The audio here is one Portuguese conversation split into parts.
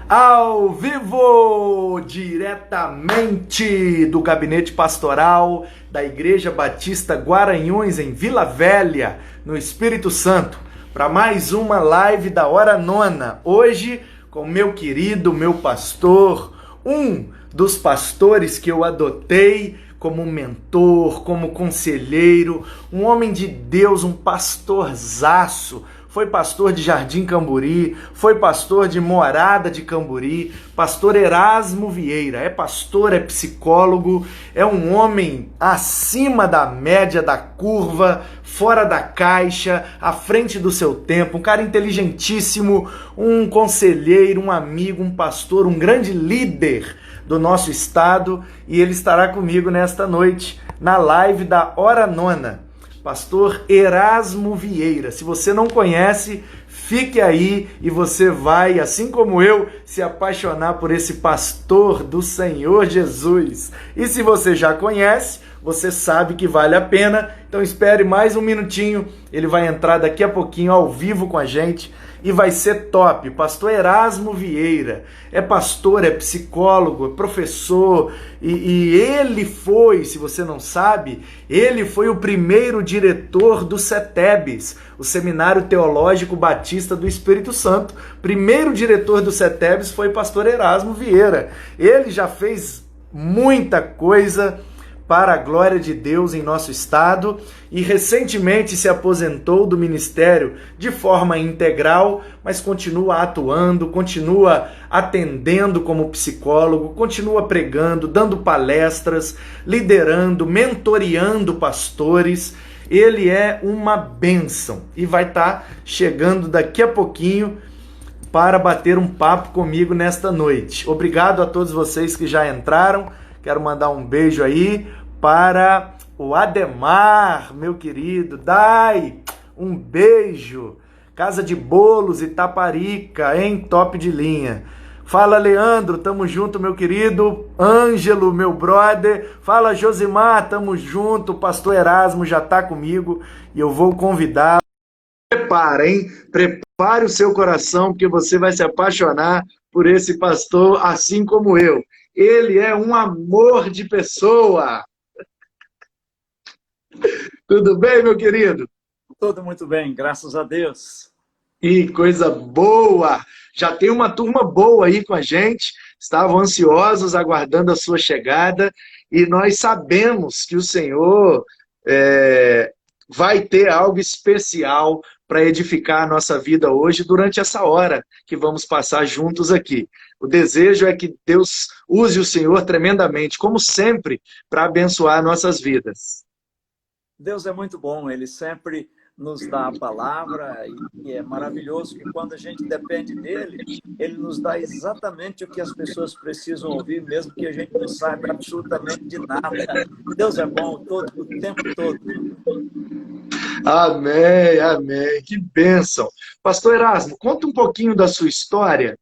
Ao vivo, diretamente do gabinete pastoral da Igreja Batista Guaranhões, em Vila Velha, no Espírito Santo, para mais uma live da Hora Nona. Hoje, com meu querido, meu pastor, um dos pastores que eu adotei como mentor, como conselheiro, um homem de Deus, um pastorzaço. Foi pastor de Jardim Camburi, foi pastor de Morada de Camburi, pastor Erasmo Vieira. É pastor, é psicólogo, é um homem acima da média, da curva, fora da caixa, à frente do seu tempo, um cara inteligentíssimo, um conselheiro, um amigo, um pastor, um grande líder do nosso estado, e ele estará comigo nesta noite, na live da Hora Nona. Pastor Erasmo Vieira. Se você não conhece, fique aí e você vai, assim como eu, se apaixonar por esse pastor do Senhor Jesus. E se você já conhece, você sabe que vale a pena, então espere mais um minutinho, ele vai entrar daqui a pouquinho ao vivo com a gente e vai ser top. Pastor Erasmo Vieira é pastor, é psicólogo, é professor e ele foi, se você não sabe, ele foi o primeiro diretor do CETEBS, o Seminário Teológico Batista do Espírito Santo. Primeiro diretor do CETEBS foi pastor Erasmo Vieira. Ele já fez muita coisa para a glória de Deus em nosso estado e recentemente se aposentou do ministério de forma integral, mas continua atuando, continua atendendo como psicólogo, continua pregando, dando palestras, liderando, mentoreando pastores. Ele é uma bênção e vai estar chegando daqui a pouquinho para bater um papo comigo nesta noite. Obrigado a todos vocês que já entraram. Quero mandar um beijo aí para o Ademar, meu querido. Dai, um beijo. Casa de Bolos, Itaparica, hein? Top de linha. Fala, Leandro, tamo junto, meu querido. Ângelo, meu brother. Fala, Josimar, tamo junto. O pastor Erasmo já tá comigo e eu vou convidar. Prepara, hein? Prepare o seu coração, porque você vai se apaixonar por esse pastor, assim como eu. Ele é um amor de pessoa. Tudo bem, meu querido? Tudo muito bem, graças a Deus. E coisa boa! Já tem uma turma boa aí com a gente. Estavam ansiosos, aguardando a sua chegada. E nós sabemos que o Senhor vai ter algo especial para edificar a nossa vida hoje, durante essa hora que vamos passar juntos aqui. O desejo é que Deus use o Senhor tremendamente, como sempre, para abençoar nossas vidas. Deus é muito bom, Ele sempre nos dá a palavra e é maravilhoso que quando a gente depende dEle, Ele nos dá exatamente o que as pessoas precisam ouvir, mesmo que a gente não saiba absolutamente de nada. Deus é bom o tempo todo. Amém, amém. Que bênção. Pastor Erasmo, conta um pouquinho da sua história,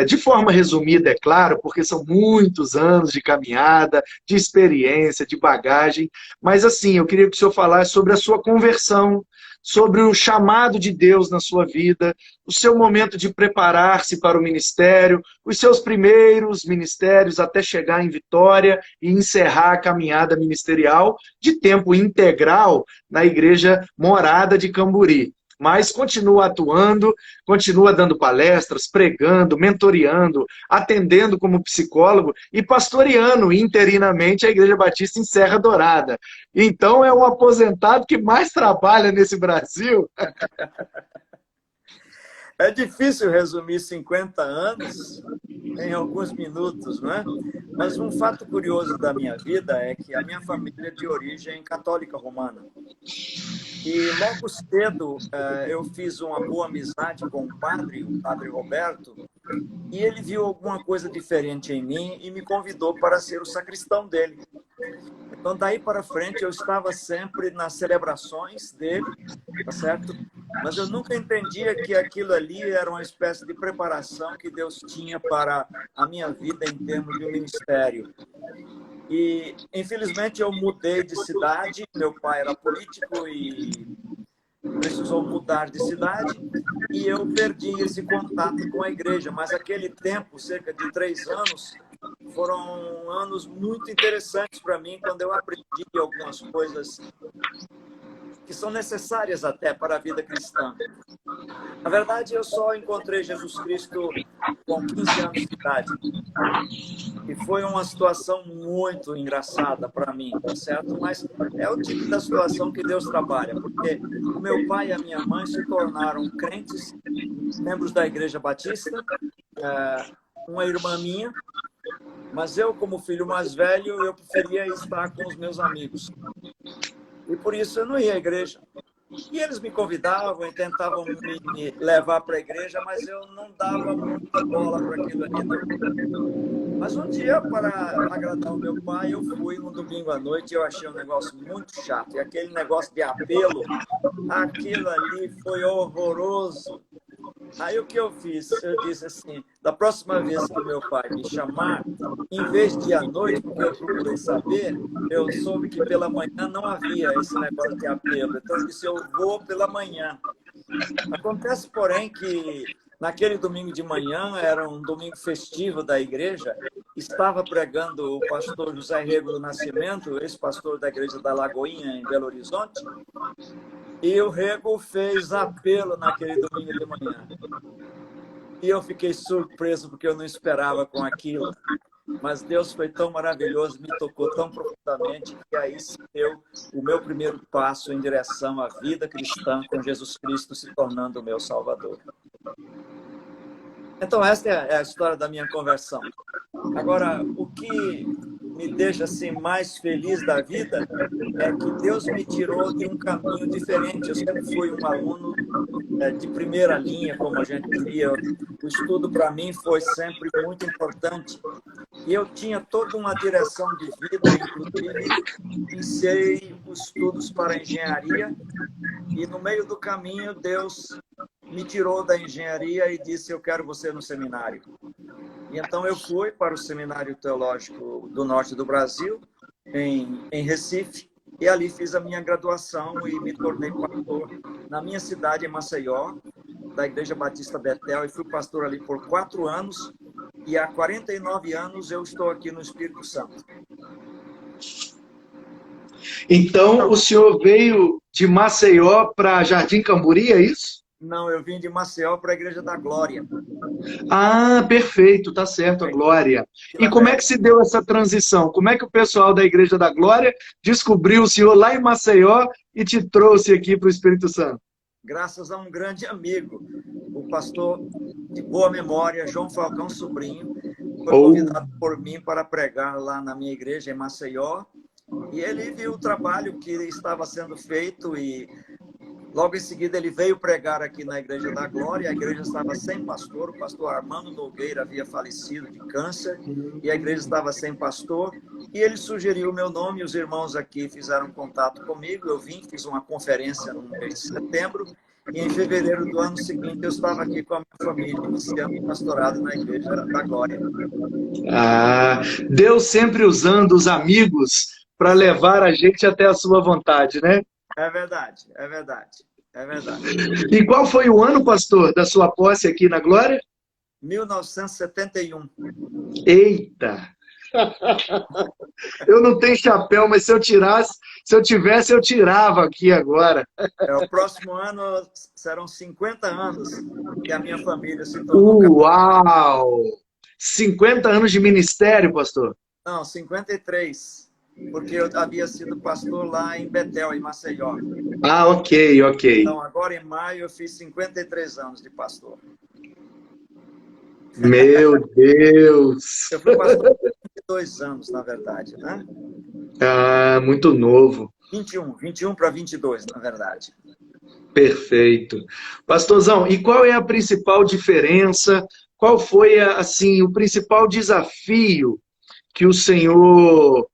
de forma resumida, é claro, porque são muitos anos de caminhada, de experiência, de bagagem, mas assim, eu queria que o senhor falasse sobre a sua conversão, sobre o chamado de Deus na sua vida, o seu momento de preparar-se para o ministério, os seus primeiros ministérios até chegar em Vitória e encerrar a caminhada ministerial de tempo integral na Igreja Morada de Camburi. Mas continua atuando, continua dando palestras, pregando, mentoreando, atendendo como psicólogo e pastoreando interinamente a Igreja Batista em Serra Dourada. Então é um aposentado que mais trabalha nesse Brasil. É difícil resumir 50 anos em alguns minutos, não é? Mas um fato curioso da minha vida é que a minha família é de origem católica romana. E logo cedo eu fiz uma boa amizade com o padre Roberto, e ele viu alguma coisa diferente em mim e me convidou para ser o sacristão dele. Então, daí para frente, eu estava sempre nas celebrações dele, tá certo? Mas eu nunca entendia que aquilo ali era uma espécie de preparação que Deus tinha para a minha vida em termos de um ministério. E, infelizmente, eu mudei de cidade. Meu pai era político e precisou mudar de cidade e eu perdi esse contato com a igreja. Mas aquele tempo, cerca de 3 anos, foram anos muito interessantes para mim, quando eu aprendi algumas coisas que são necessárias até para a vida cristã. Na verdade, eu só encontrei Jesus Cristo com 15 anos de idade. E foi uma situação muito engraçada para mim, tá certo? Mas é o tipo da situação que Deus trabalha, porque o meu pai e a minha mãe se tornaram crentes, membros da Igreja Batista, uma irmã minha, mas eu, como filho mais velho, eu preferia estar com os meus amigos. E por isso eu não ia à igreja. E eles me convidavam e tentavam me levar para a igreja, mas eu não dava muita bola para aquilo ali, não. Mas um dia, para agradar o meu pai, eu fui um domingo à noite e eu achei um negócio muito chato. E aquele negócio de apelo, aquilo ali foi horroroso. Aí o que eu fiz? Eu disse assim, da próxima vez que meu pai me chamar, em vez de ir à noite, porque eu procurei saber, eu soube que pela manhã não havia esse negócio de apelo. Então eu disse, eu vou pela manhã. Acontece, porém, que naquele domingo de manhã, era um domingo festivo da igreja, estava pregando o pastor José Rego do Nascimento, ex-pastor da igreja da Lagoinha, em Belo Horizonte, e o Rego fez apelo naquele domingo de manhã. E eu fiquei surpreso, porque eu não esperava com aquilo. Mas Deus foi tão maravilhoso, me tocou tão profundamente, que aí se deu o meu primeiro passo em direção à vida cristã, com Jesus Cristo se tornando o meu Salvador. Então, esta é a história da minha conversão. Agora, o que me deixa assim, mais feliz da vida é que Deus me tirou de um caminho diferente. Eu sempre fui um aluno de primeira linha, como a gente dizia. O estudo, para mim, foi sempre muito importante. E eu tinha toda uma direção de vida, inclusive iniciei os estudos para engenharia, e no meio do caminho Deus me tirou da engenharia e disse, eu quero você no seminário. E então eu fui para o Seminário Teológico do Norte do Brasil, em Recife, e ali fiz a minha graduação e me tornei pastor na minha cidade, em Maceió, da Igreja Batista Betel, e fui pastor ali por 4 anos, e há 49 anos eu estou aqui no Espírito Santo. Então, o senhor veio de Maceió para Jardim Camburi, é isso? Não, eu vim de Maceió para a Igreja da Glória. Ah, perfeito, tá certo, a Glória. E como é que se deu essa transição? Como é que o pessoal da Igreja da Glória descobriu o senhor lá em Maceió e te trouxe aqui para o Espírito Santo? Graças a um grande amigo, o pastor de boa memória, João Falcão Sobrinho, foi convidado por mim para pregar lá na minha igreja em Maceió, e ele viu o trabalho que estava sendo feito e logo em seguida ele veio pregar aqui na Igreja da Glória. A igreja estava sem pastor, o pastor Armando Nogueira havia falecido de câncer e a igreja estava sem pastor, e ele sugeriu o meu nome, os irmãos aqui fizeram contato comigo, eu vim, fiz uma conferência no mês de setembro, e em fevereiro do ano seguinte eu estava aqui com a minha família, iniciando o pastorado na Igreja da Glória. Ah, Deus sempre usando os amigos para levar a gente até a sua vontade, né? É verdade, é verdade, é verdade. E qual foi o ano, pastor, da sua posse aqui na Glória? 1971. Eita! Eu não tenho chapéu, mas se eu tivesse, eu tirava aqui agora. O próximo ano serão 50 anos que a minha família se tornou. Uau! 50 anos de ministério, pastor? Não, 53. Porque eu havia sido pastor lá em Betel, em Maceió. Ah, ok. Então, agora em maio, eu fiz 53 anos de pastor. Meu Deus! Eu fui pastor por 22 anos, na verdade, né? Ah, muito novo. 21 para 22, na verdade. Perfeito. Pastorzão, e qual é a principal diferença? Qual foi, assim, o principal desafio que o senhor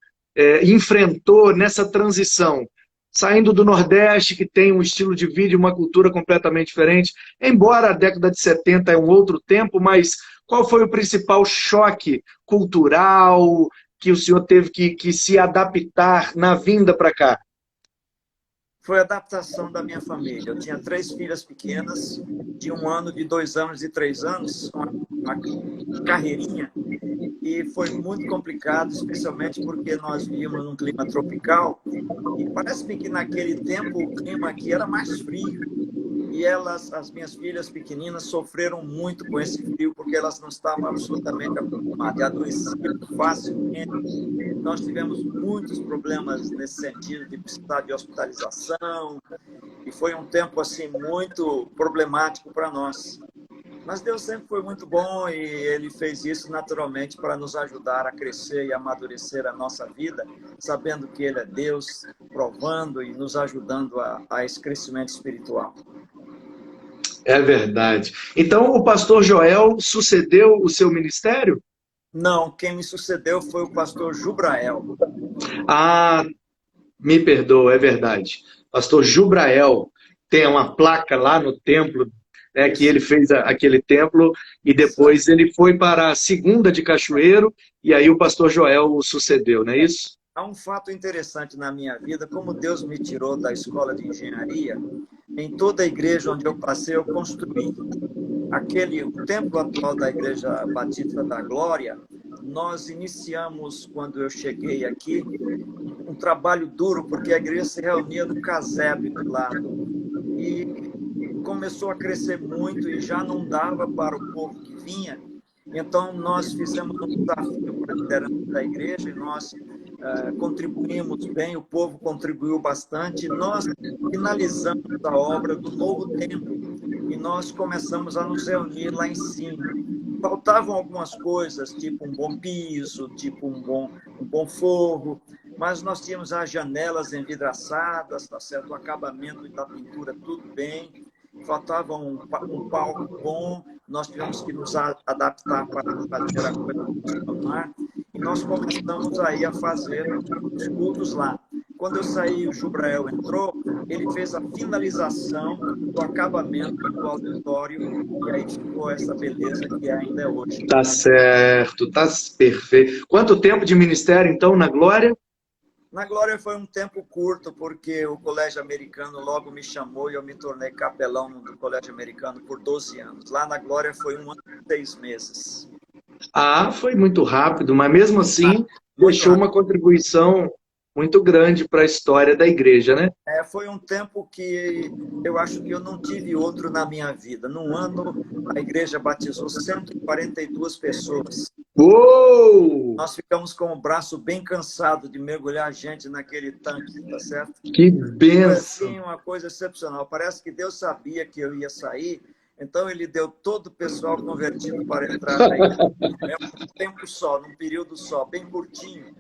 enfrentou nessa transição, saindo do Nordeste, que tem um estilo de vida e uma cultura completamente diferente, embora a década de 70 é um outro tempo, mas qual foi o principal choque cultural que o senhor teve que se adaptar na vinda para cá? Foi a adaptação da minha família. Eu tinha 3 filhas pequenas, de 1 ano, de 2 anos e 3 anos, uma carreirinha, e foi muito complicado, especialmente porque nós vivíamos num clima tropical, e parece-me que naquele tempo o clima aqui era mais frio. E elas, as minhas filhas pequeninas, sofreram muito com esse frio, porque elas não estavam absolutamente acostumadas, e adoeciam facilmente. Nós tivemos muitos problemas nesse sentido, de precisar de hospitalização, e foi um tempo assim muito problemático para nós. Mas Deus sempre foi muito bom e Ele fez isso naturalmente para nos ajudar a crescer e amadurecer a nossa vida, sabendo que Ele é Deus, provando e nos ajudando a esse crescimento espiritual. É verdade. Então, o pastor Joel sucedeu o seu ministério? Não, quem me sucedeu foi o pastor Jubrael. Ah, me perdoa, é verdade. Pastor Jubrael tem uma placa lá no templo, né, que ele fez aquele templo, e depois ele foi para a segunda de Cachoeiro, e aí o pastor Joel o sucedeu, não é isso? Há um fato interessante na minha vida, como Deus me tirou da escola de engenharia, em toda a igreja onde eu passei, eu construí. O templo atual da Igreja Batista da Glória, nós iniciamos, quando eu cheguei aqui, um trabalho duro, porque a igreja se reunia no casebre do lado. E começou a crescer muito e já não dava para o povo que vinha. Então, nós fizemos um desafio para a liderança da igreja e nós contribuímos bem, o povo contribuiu bastante. Nós finalizamos a obra do novo templo e nós começamos a nos reunir lá em cima. Faltavam algumas coisas, tipo um bom piso, tipo um bom forro, mas nós tínhamos as janelas envidraçadas, tá certo? O acabamento da pintura, tudo bem. Faltava um palco bom, nós tivemos que nos adaptar para fazer a coisa funcionar. E nós começamos aí a fazer os cultos lá. Quando eu saí, o Jubrael entrou, ele fez a finalização do acabamento do auditório, e aí ficou essa beleza que ainda é hoje. Tá certo, tá perfeito. Quanto tempo de ministério, então, na Glória? Na Glória foi um tempo curto, porque o Colégio Americano logo me chamou e eu me tornei capelão do Colégio Americano por 12 anos. Lá na Glória foi 1 ano e 6 meses. Ah, foi muito rápido, mas mesmo assim deixou rápido. uma contribuição muito grande para a história da igreja, né? Foi um tempo que eu acho que eu não tive outro na minha vida. Num ano, a igreja batizou 142 pessoas. Uou! Nós ficamos com o braço bem cansado de mergulhar gente naquele tanque, tá certo? Que bênção! Foi assim, uma coisa excepcional. Parece que Deus sabia que eu ia sair, então Ele deu todo o pessoal convertido para entrar na igreja. Num tempo só, num período só, bem curtinho.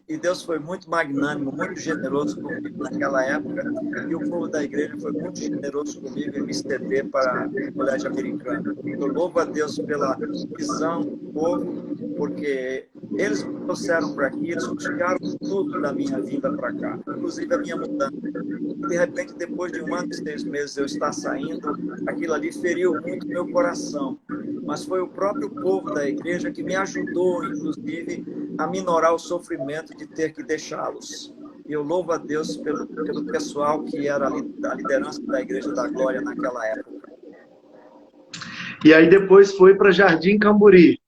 E Deus foi muito magnânimo, muito generoso comigo naquela época. E o povo da igreja foi muito generoso comigo em me estender para o Colégio Americano. Eu louvo a Deus pela visão do povo, porque eles me trouxeram para aqui, eles buscaram tudo da minha vinda para cá, inclusive a minha mudança. E, de repente, depois de 1 ano e 6 meses eu estar saindo, aquilo ali feriu muito meu coração. Mas foi o próprio povo da igreja que me ajudou, inclusive, a minorar o sofrimento de ter que deixá-los. E eu louvo a Deus pelo pessoal que era da liderança da Igreja da Glória naquela época. E aí depois foi para Jardim Camburi.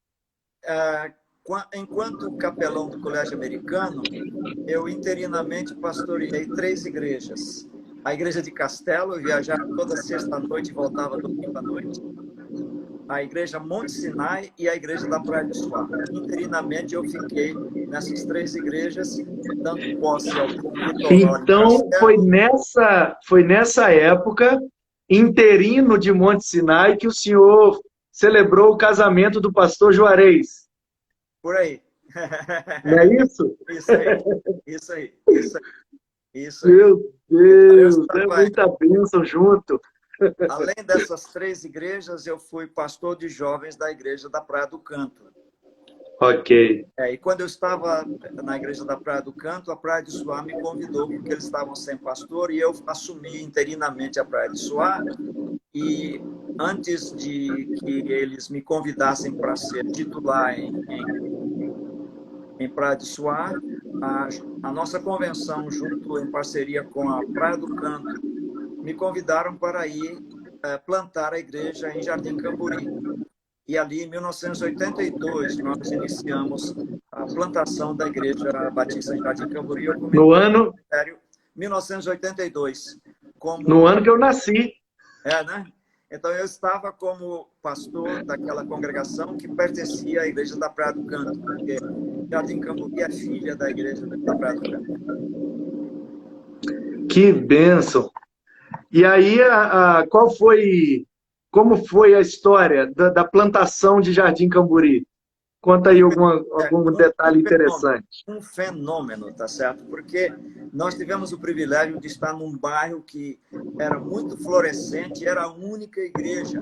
Enquanto capelão do Colégio Americano, eu interinamente pastoreei 3 igrejas. A Igreja de Castelo, eu viajava toda sexta-noite e voltava domingo à noite. A Igreja Monte Sinai e a Igreja da Praia do Suá. Interinamente eu fiquei nessas 3 igrejas, dando posse ao povo litoral. Então foi nessa época, interino de Monte Sinai, que o senhor celebrou o casamento do pastor Juarez. Por aí. Não é isso? Isso aí. Meu Deus, é muita bênção junto. Além dessas 3 igrejas, eu fui pastor de jovens da Igreja da Praia do Canto. Ok. E quando eu estava na Igreja da Praia do Canto, a Praia de Suá me convidou, porque eles estavam sem pastor, e eu assumi interinamente a Praia de Suá. E antes de que eles me convidassem para ser titular em Praia de Suá, a, a nossa convenção, junto em parceria com a Praia do Canto, me convidaram para ir plantar a igreja em Jardim Camburi. E ali, em 1982, nós iniciamos a plantação da Igreja Batista em Jardim Camburi. Eu comecei No ano, 1982. no ano que eu nasci. Né? Então, eu estava como pastor daquela congregação que pertencia à Igreja da Praia do Canto, porque Jardim Camburi é filha da Igreja da Praia do Canto. Que bênção! E aí, como foi a história da plantação de Jardim Camburi? Conta aí algum detalhe interessante. Um fenômeno, tá certo? Porque nós tivemos o privilégio de estar num bairro que era muito florescente, era a única igreja.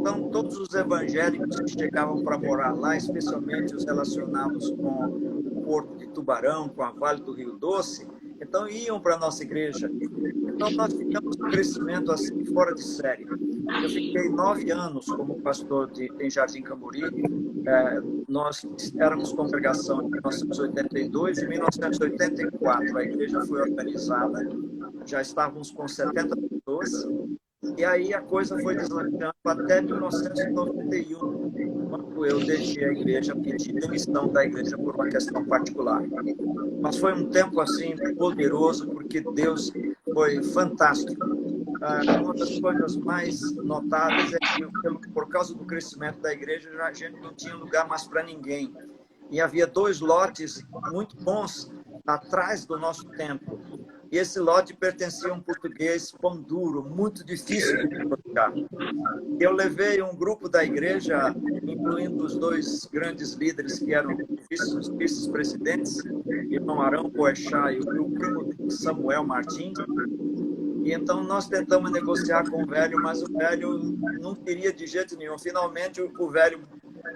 Então, todos os evangélicos que chegavam para morar lá, especialmente os relacionados com o Porto de Tubarão, com a Vale do Rio Doce, então iam para a nossa igreja. Então, nós tivemos um crescimento assim, fora de série. Eu fiquei 9 anos como pastor em Jardim Camburi. Nós éramos congregação em 1982 e 1984. A igreja foi organizada, já estávamos com 70 pessoas. E aí a coisa foi deslanchando até 1991, quando eu deixei a igreja, pedi demissão da igreja por uma questão particular. Mas foi um tempo assim poderoso, porque Deus foi fantástico. Uma das coisas mais notáveis é que, por causa do crescimento da igreja, a gente não tinha lugar mais para ninguém. E havia 2 lotes muito bons atrás do nosso templo. E esse lote pertencia a um português pão duro, muito difícil de negociar. Eu levei um grupo da igreja, incluindo os 2 grandes líderes que eram vice-presidentes, irmão Arão Boechat e o primo Samuel Martins. E então nós tentamos negociar com o velho, mas o velho não queria de jeito nenhum. Finalmente o velho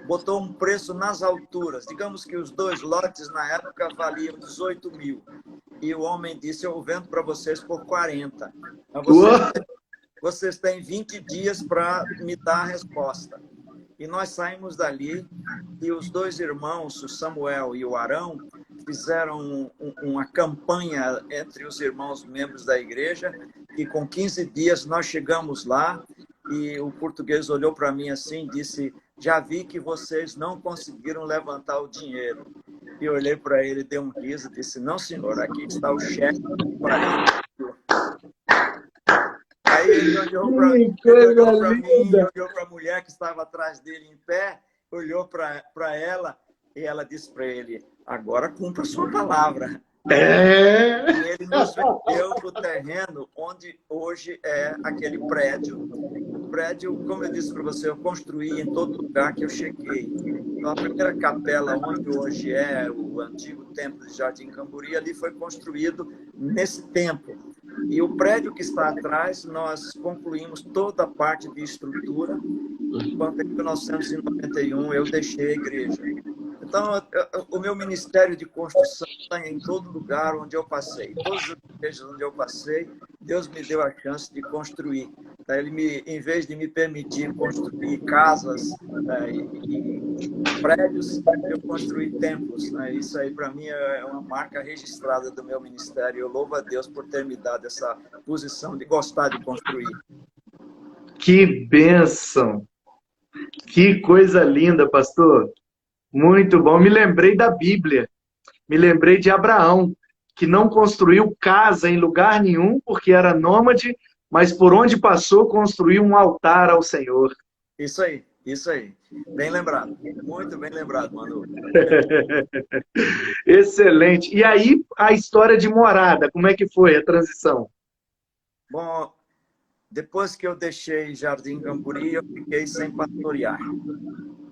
botou um preço nas alturas. Digamos que os 2 lotes na época valiam 18 mil. E o homem disse: eu vendo para vocês por 40. Vocês têm 20 dias para me dar a resposta. E nós saímos dali e os 2 irmãos, o Samuel e o Arão, fizeram uma campanha entre os irmãos membros da igreja e com 15 dias nós chegamos lá e o português olhou para mim assim e disse: já vi que vocês não conseguiram levantar o dinheiro. E eu olhei para ele, dei um riso e disse: não, senhor, aqui está o cheque. Aí ele olhou para mim, olhou para a mulher que estava atrás dele em pé, olhou para ela e ela disse para ele: agora cumpra a sua palavra. E ele nos vendeu o terreno onde hoje é aquele prédio. O prédio, como eu disse para você, eu construí em todo lugar que eu cheguei. Então, a primeira capela, onde hoje é o antigo templo de Jardim Camburi, ali foi construído nesse tempo. E o prédio que está atrás, nós concluímos toda a parte de estrutura, enquanto em 1991 eu deixei a igreja. Então, o meu ministério de construção está em todo lugar onde eu passei. Todas as igrejas onde eu passei, Deus me deu a chance de construir. Ele, em vez de me permitir construir casas e prédios, eu construí templos. Isso aí, para mim, é uma marca registrada do meu ministério. Eu louvo a Deus por ter me dado essa posição de gostar de construir. Que bênção! Que coisa linda, pastor! Muito bom. Me lembrei da Bíblia. Me lembrei de Abraão, que não construiu casa em lugar nenhum, porque era nômade, mas por onde passou, construiu um altar ao Senhor. Isso aí, isso aí. Bem lembrado. Muito bem lembrado, Manu. Excelente. E aí, a história de morada, como é que foi a transição? Bom, depois que eu deixei Jardim Camburi, eu fiquei sem pastorear.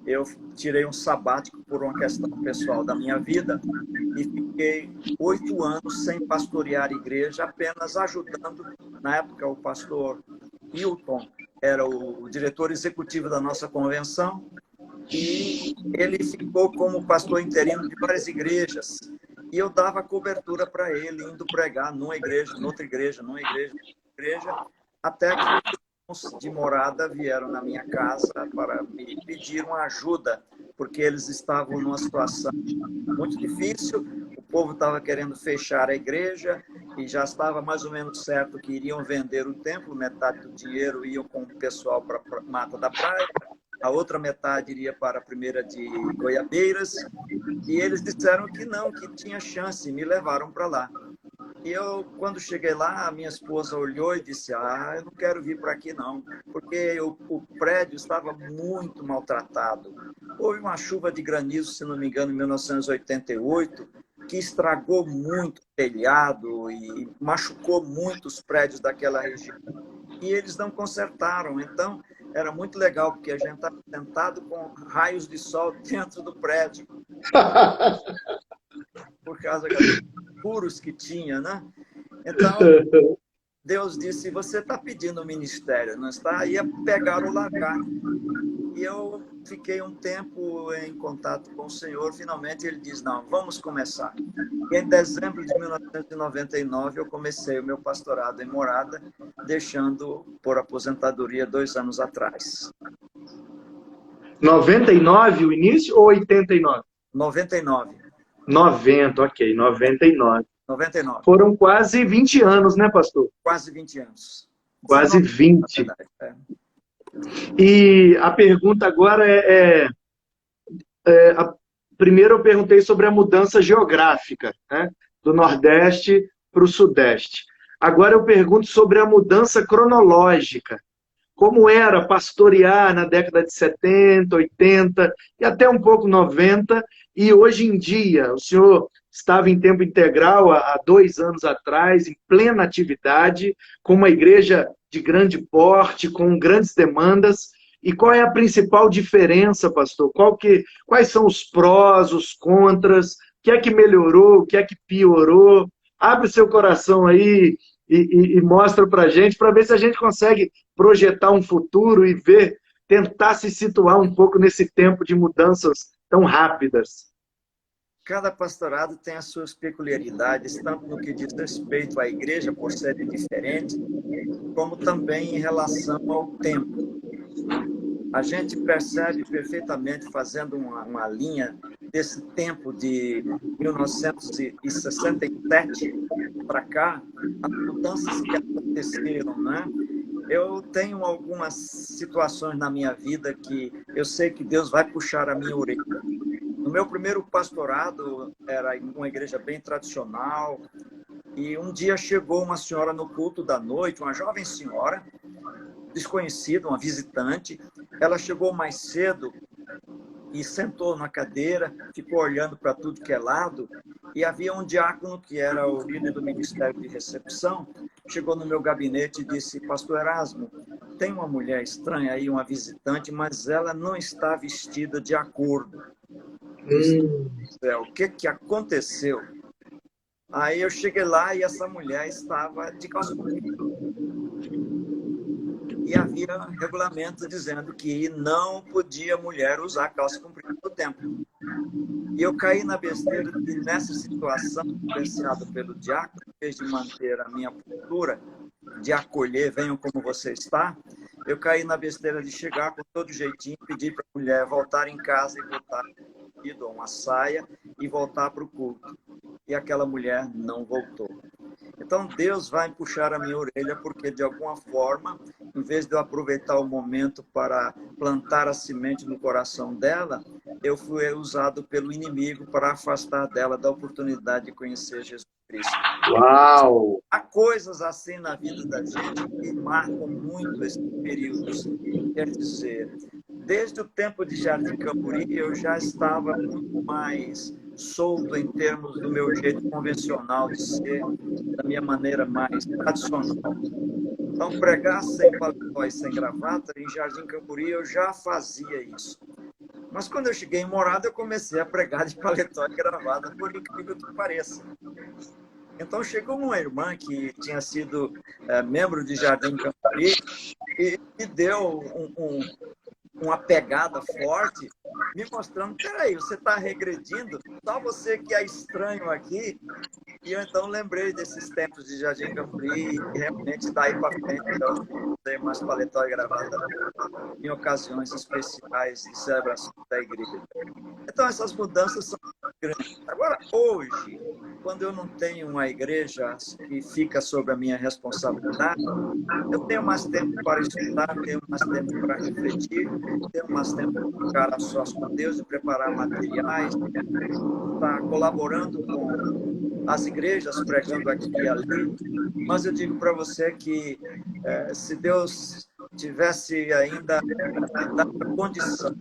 Eu tirei um sabático por uma questão pessoal da minha vida e fiquei 8 anos sem pastorear a igreja, apenas ajudando. Na época, o pastor Hilton era o diretor executivo da nossa convenção e ele ficou como pastor interino de várias igrejas. E eu dava cobertura para ele, indo pregar numa igreja, noutra igreja, numa igreja, até que de morada vieram na minha casa para me pedir uma ajuda, porque eles estavam numa situação muito difícil. O povo estava querendo fechar a igreja e já estava mais ou menos certo que iriam vender o templo, metade do dinheiro iam com o pessoal para a Mata da Praia, a outra metade iria para a primeira de Goiabeiras, e eles disseram que não, que tinha chance, e me levaram para lá. E eu, quando cheguei lá, a minha esposa olhou e disse, eu não quero vir para aqui não, porque o prédio estava muito maltratado. Houve uma chuva de granizo, se não me engano, em 1988, que estragou muito o telhado e machucou muito os prédios daquela região. E eles não consertaram, então era muito legal, porque a gente estava sentado com raios de sol dentro do prédio. Por causa dos furos que tinha, né? Então, Deus disse, você está pedindo o ministério, não está? Ia pegar ou largar. E eu fiquei um tempo em contato com o Senhor, finalmente ele diz, não, vamos começar. E em dezembro de 1999, eu comecei o meu pastorado em Morada, deixando por aposentadoria 2 anos atrás. 99 o início ou 89? 99. 90, ok, 99. 99. Foram quase 20 anos, né, pastor? Quase 20 anos. Quase 20. Verdade, é. E a pergunta agora primeiro eu perguntei sobre a mudança geográfica, né, do Nordeste para o Sudeste. Agora eu pergunto sobre a mudança cronológica. Como era pastorear na década de 70, 80 e até um pouco 90, e hoje em dia, o senhor estava em tempo integral há 2 anos atrás, em plena atividade, com uma igreja de grande porte, com grandes demandas. E qual é a principal diferença, pastor? Quais são os prós, os contras? O que é que melhorou? O que é que piorou? Abre o seu coração aí e mostra para a gente, para ver se a gente consegue projetar um futuro e tentar se situar um pouco nesse tempo de mudanças tão rápidas. Cada pastorado tem as suas peculiaridades, tanto no que diz respeito à igreja, por serem diferentes, como também em relação ao tempo. A gente percebe perfeitamente, fazendo uma linha desse tempo de 1967 para cá, as mudanças que aconteceram, né? Eu tenho algumas situações na minha vida que eu sei que Deus vai puxar a minha orelha. No meu primeiro pastorado, era uma igreja bem tradicional, e um dia chegou uma senhora no culto da noite, uma jovem senhora, desconhecida, uma visitante. Ela chegou mais cedo e sentou na cadeira, ficou olhando para tudo que é lado, e havia um diácono, que era o líder do Ministério de Recepção, chegou no meu gabinete e disse, pastor Erasmo, tem uma mulher estranha aí, uma visitante, mas ela não está vestida de acordo. O que aconteceu? Aí eu cheguei lá e essa mulher estava de calça comprida. E havia regulamento dizendo que não podia mulher usar calça comprida no templo. E eu caí na besteira de, nessa situação, influenciado pelo diácono, em vez de manter a minha postura, de acolher, venham como você está, eu caí na besteira de chegar com todo jeitinho, pedir para a mulher voltar em casa e botar uma saia e voltar para o culto. E aquela mulher não voltou. Então Deus vai puxar a minha orelha, porque de alguma forma, em vez de eu aproveitar o momento para plantar a semente no coração dela, eu fui usado pelo inimigo para afastar dela da oportunidade de conhecer Jesus Cristo. Uau! Há coisas assim na vida da gente que marcam muito esses períodos. Quer dizer, desde o tempo de Jardim Camburi, eu já estava muito mais solto em termos do meu jeito convencional de ser, da minha maneira mais tradicional. Então, pregar sem paletó e sem gravata, em Jardim Camburi, eu já fazia isso. Mas quando eu cheguei em Morada, eu comecei a pregar de paletó e gravata, por incrível que pareça. Então, chegou uma irmã que tinha sido membro de Jardim Camburi e me deu uma pegada forte, me mostrando, peraí, você está regredindo? Só você que é estranho aqui. E eu então lembrei desses tempos de Jardim Camburi, e realmente daí para frente eu usei mais paletó e gravata em ocasiões especiais de celebração da igreja. Então essas mudanças são grandes. Agora, hoje, quando eu não tenho uma igreja que fica sob a minha responsabilidade, eu tenho mais tempo para estudar, tenho mais tempo para refletir, tenho mais tempo para ficar a sós com Deus e preparar materiais, estar colaborando com as igrejas, pregando aqui e ali. Mas eu digo para você que se Deus tivesse ainda me dado a condição,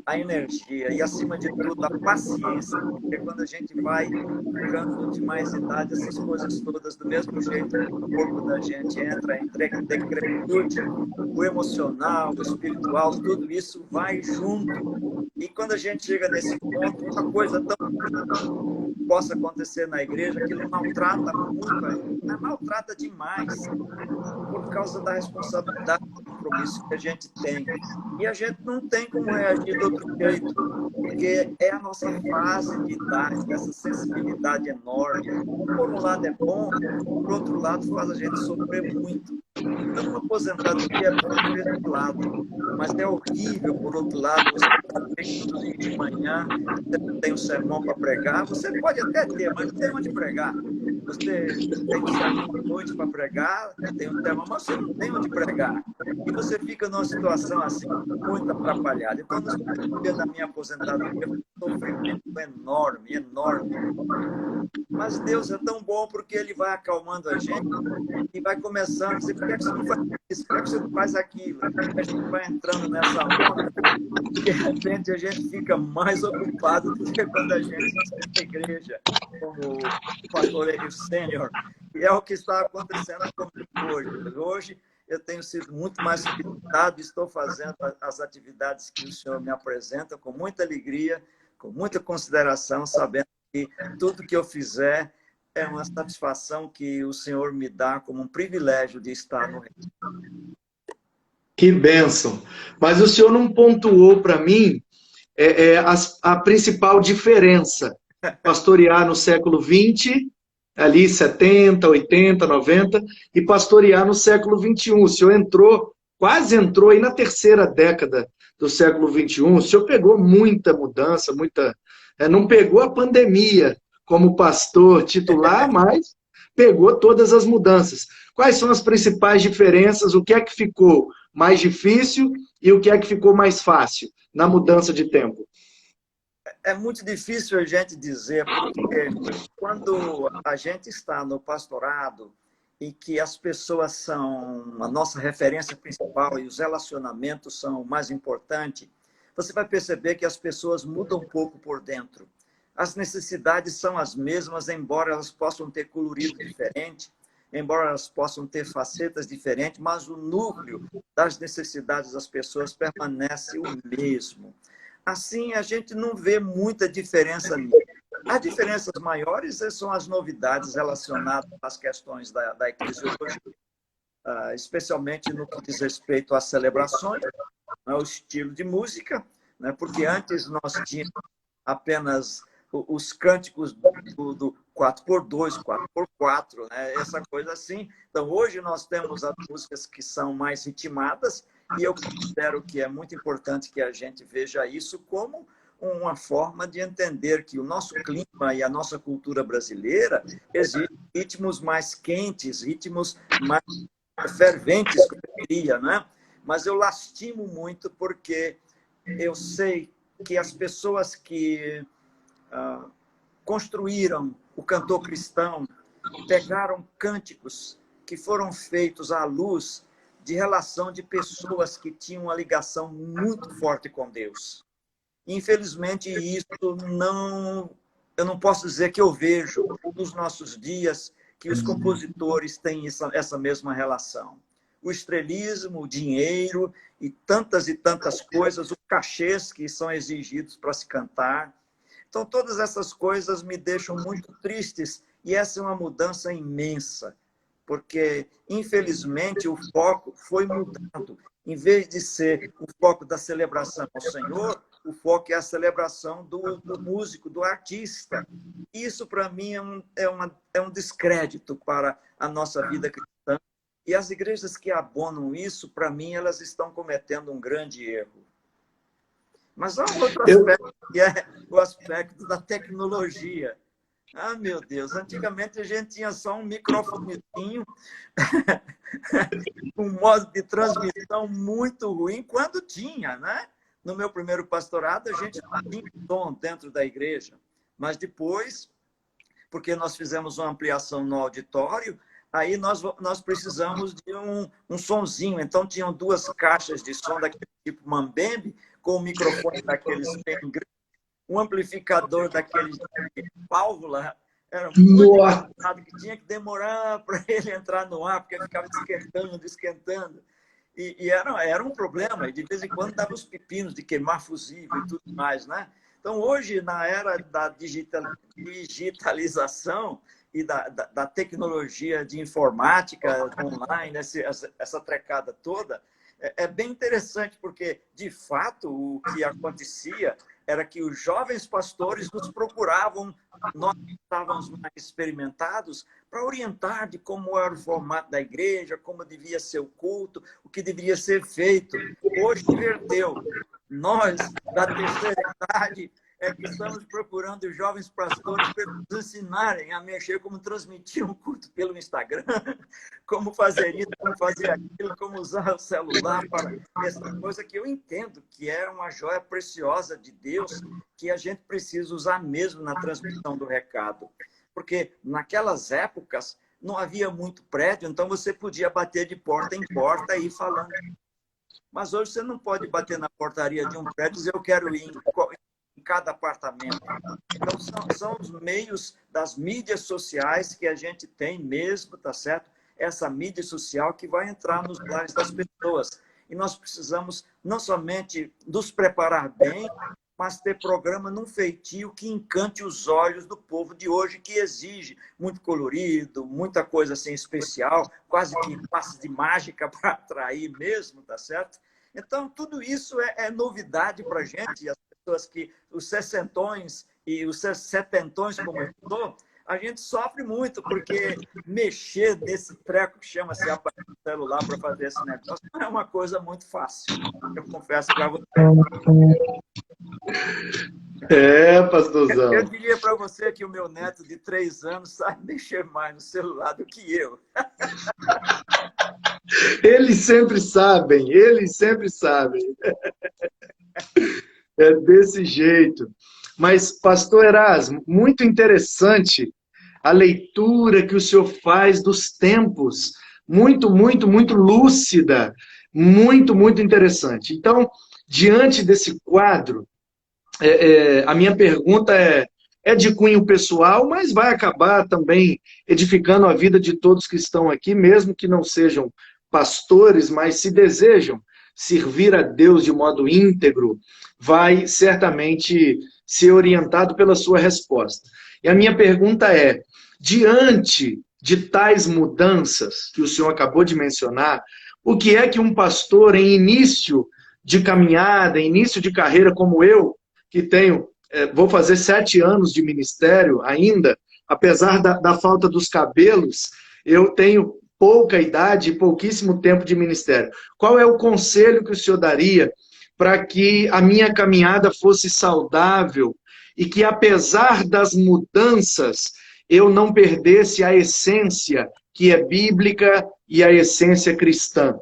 a energia e, acima de tudo, a paciência, porque quando a gente vai ficando de mais idade, essas coisas todas, do mesmo jeito que o corpo da gente entra em decrepitude, o emocional, o espiritual, tudo isso vai junto. E quando a gente chega nesse ponto, uma coisa tão possa acontecer na igreja, aquilo maltrata muito, maltrata demais, por causa da responsabilidade e compromisso que a gente tem. E a gente não tem como reagir de outro jeito, porque é a nossa fase de idade, essa sensibilidade enorme. Por um lado é bom, por outro lado faz a gente sofrer muito. Então, uma aposentadoria é bom por esse lado, mas é horrível, por outro lado, você tem domingo de manhã, você não tem um sermão para pregar, você pode até ter, mas não tem onde pregar. Você tem um sermão de noite para pregar, tem um sermão, mas você não tem onde pregar. E você fica numa situação assim, muito atrapalhada. Então, nos primeiros dias da minha aposentadoria, foi um sofrimento enorme, enorme. Mas Deus é tão bom porque Ele vai acalmando a gente e vai começando a dizer, por que você não faz isso? Por que você não faz aquilo? A gente vai entrando nessa onda e, de repente, a gente fica mais ocupado do que quando a gente está na igreja, como o pastor Eli Sênior. E é o que está acontecendo comigo hoje. Hoje, eu tenho sido muito mais solicitado, estou fazendo as atividades que o senhor me apresenta com muita alegria, com muita consideração, sabendo que tudo que eu fizer é uma satisfação que o Senhor me dá como um privilégio de estar no reino. Que bênção! Mas o senhor não pontuou para mim a principal diferença. Pastorear no século XX, ali 70, 80, 90, e pastorear no século XXI. O senhor quase entrou aí na terceira década do século XXI. O senhor pegou muita mudança, não pegou a pandemia como pastor titular, mas pegou todas as mudanças. Quais são as principais diferenças? O que é que ficou mais difícil e o que é que ficou mais fácil na mudança de tempo? É muito difícil a gente dizer, porque quando a gente está no pastorado e que as pessoas são a nossa referência principal e os relacionamentos são o mais importante, você vai perceber que as pessoas mudam um pouco por dentro. As necessidades são as mesmas, embora elas possam ter colorido diferente, embora elas possam ter facetas diferentes, mas o núcleo das necessidades das pessoas permanece o mesmo. Assim, a gente não vê muita diferença nisso. As diferenças maiores são as novidades relacionadas às questões da eclesiologia, especialmente no que diz respeito às celebrações, ao estilo de música, porque antes nós tínhamos apenas os cânticos do 4x2, 4x4, essa coisa assim. Então, hoje nós temos as músicas que são mais ritmadas, e eu considero que é muito importante que a gente veja isso como uma forma de entender que o nosso clima e a nossa cultura brasileira exigem ritmos mais quentes, ritmos mais ferventes, como eu diria, né? Mas eu lastimo muito porque eu sei que as pessoas que construíram o cantor cristão pegaram cânticos que foram feitos à luz de relação de pessoas que tinham uma ligação muito forte com Deus. Infelizmente, isso eu não posso dizer que eu vejo nos nossos dias que os compositores têm essa mesma relação. O estrelismo, o dinheiro e tantas coisas, os cachês que são exigidos para se cantar. Então, todas essas coisas me deixam muito tristes e essa é uma mudança imensa, porque, infelizmente, o foco foi mudado. Em vez de ser o foco da celebração ao Senhor, o foco é a celebração do músico, do artista. Isso, para mim, é um descrédito para a nossa vida cristã. E as igrejas que abonam isso, para mim, elas estão cometendo um grande erro. Mas há um outro aspecto, que é o aspecto da tecnologia. Ah, meu Deus, antigamente a gente tinha só um microfonezinho com modo de transmissão muito ruim, quando tinha, né? No meu primeiro pastorado, a gente não tinha som dentro da igreja, mas depois, porque nós fizemos uma ampliação no auditório, aí nós precisamos de um sonzinho. Então, tinham duas caixas de som daquele tipo Mambembe, com um microfone daqueles bem grandes, um amplificador daqueles de válvula. Era muito Nossa! engraçado, que tinha que demorar para ele entrar no ar, porque ele ficava esquentando, esquentando. E era um problema, e de vez em quando dava os pepinos de queimar fusível e tudo mais, né? Então, hoje, na era da digitalização e da tecnologia de informática online, essa trecada toda, é bem interessante, porque, de fato, o que acontecia era que os jovens pastores nos procuravam, nós que estávamos mais experimentados, para orientar de como era o formato da igreja, como devia ser o culto, o que deveria ser feito. Hoje inverteu. Nós, da terceira idade, é que estamos procurando os jovens pastores para nos ensinarem a mexer, como transmitir um culto pelo Instagram, como fazer isso, como fazer aquilo, como usar o celular para essa coisa que eu entendo que é uma joia preciosa de Deus, que a gente precisa usar mesmo na transmissão do recado. Porque naquelas épocas não havia muito prédio, então você podia bater de porta em porta e ir falando. Mas hoje você não pode bater na portaria de um prédio e dizer eu quero ir em cada apartamento. Então, são os meios das mídias sociais que a gente tem mesmo, tá certo? Essa mídia social que vai entrar nos lares das pessoas. E nós precisamos não somente nos preparar bem, mas ter programa num feitio que encante os olhos do povo de hoje, que exige muito colorido, muita coisa assim especial, quase que passe de mágica para atrair mesmo, tá certo? Então, tudo isso é novidade para a gente, as pessoas que, os sessentões e os setentões, como eu sou, a gente sofre muito, porque mexer nesse treco que chama-se aparelho celular para fazer esse negócio não é uma coisa muito fácil, eu confesso para você. Eu Pastorzão. diria para você que o meu neto de 3 anos sabe mexer mais no celular do que eu. Eles sempre sabem, eles sempre sabem. É desse jeito. Mas, pastor Erasmo, muito interessante a leitura que o senhor faz dos tempos. Muito, muito, muito lúcida. Muito, muito interessante. Então, diante desse quadro, a minha pergunta é de cunho pessoal, mas vai acabar também edificando a vida de todos que estão aqui, mesmo que não sejam pastores, mas se desejam servir a Deus de modo íntegro, vai certamente ser orientado pela sua resposta. E a minha pergunta é, diante de tais mudanças que o senhor acabou de mencionar, o que é que um pastor em início de caminhada, em início de carreira como eu, que tenho, vou fazer 7 anos de ministério ainda, apesar da falta dos cabelos, eu tenho pouca idade e pouquíssimo tempo de ministério. Qual é o conselho que o senhor daria para que a minha caminhada fosse saudável e que, apesar das mudanças, eu não perdesse a essência que é bíblica e a essência cristã?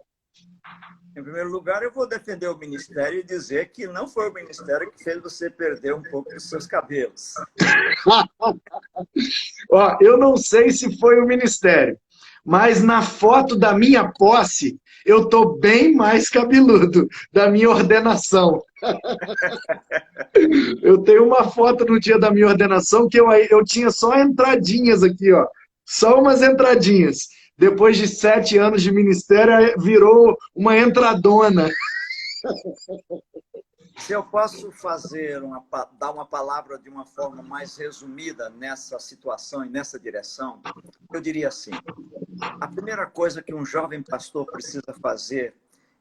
Em primeiro lugar, eu vou defender o ministério e dizer que não foi o ministério que fez você perder um pouco dos seus cabelos. Ó, eu não sei se foi o ministério, mas na foto da minha posse, eu tô bem mais cabeludo da minha ordenação. Eu tenho uma foto no dia da minha ordenação que eu tinha só entradinhas aqui, ó. Só umas entradinhas. Depois de 7 anos de ministério, virou uma entradona. Se eu posso dar uma palavra de uma forma mais resumida nessa situação e nessa direção, eu diria assim: a primeira coisa que um jovem pastor precisa fazer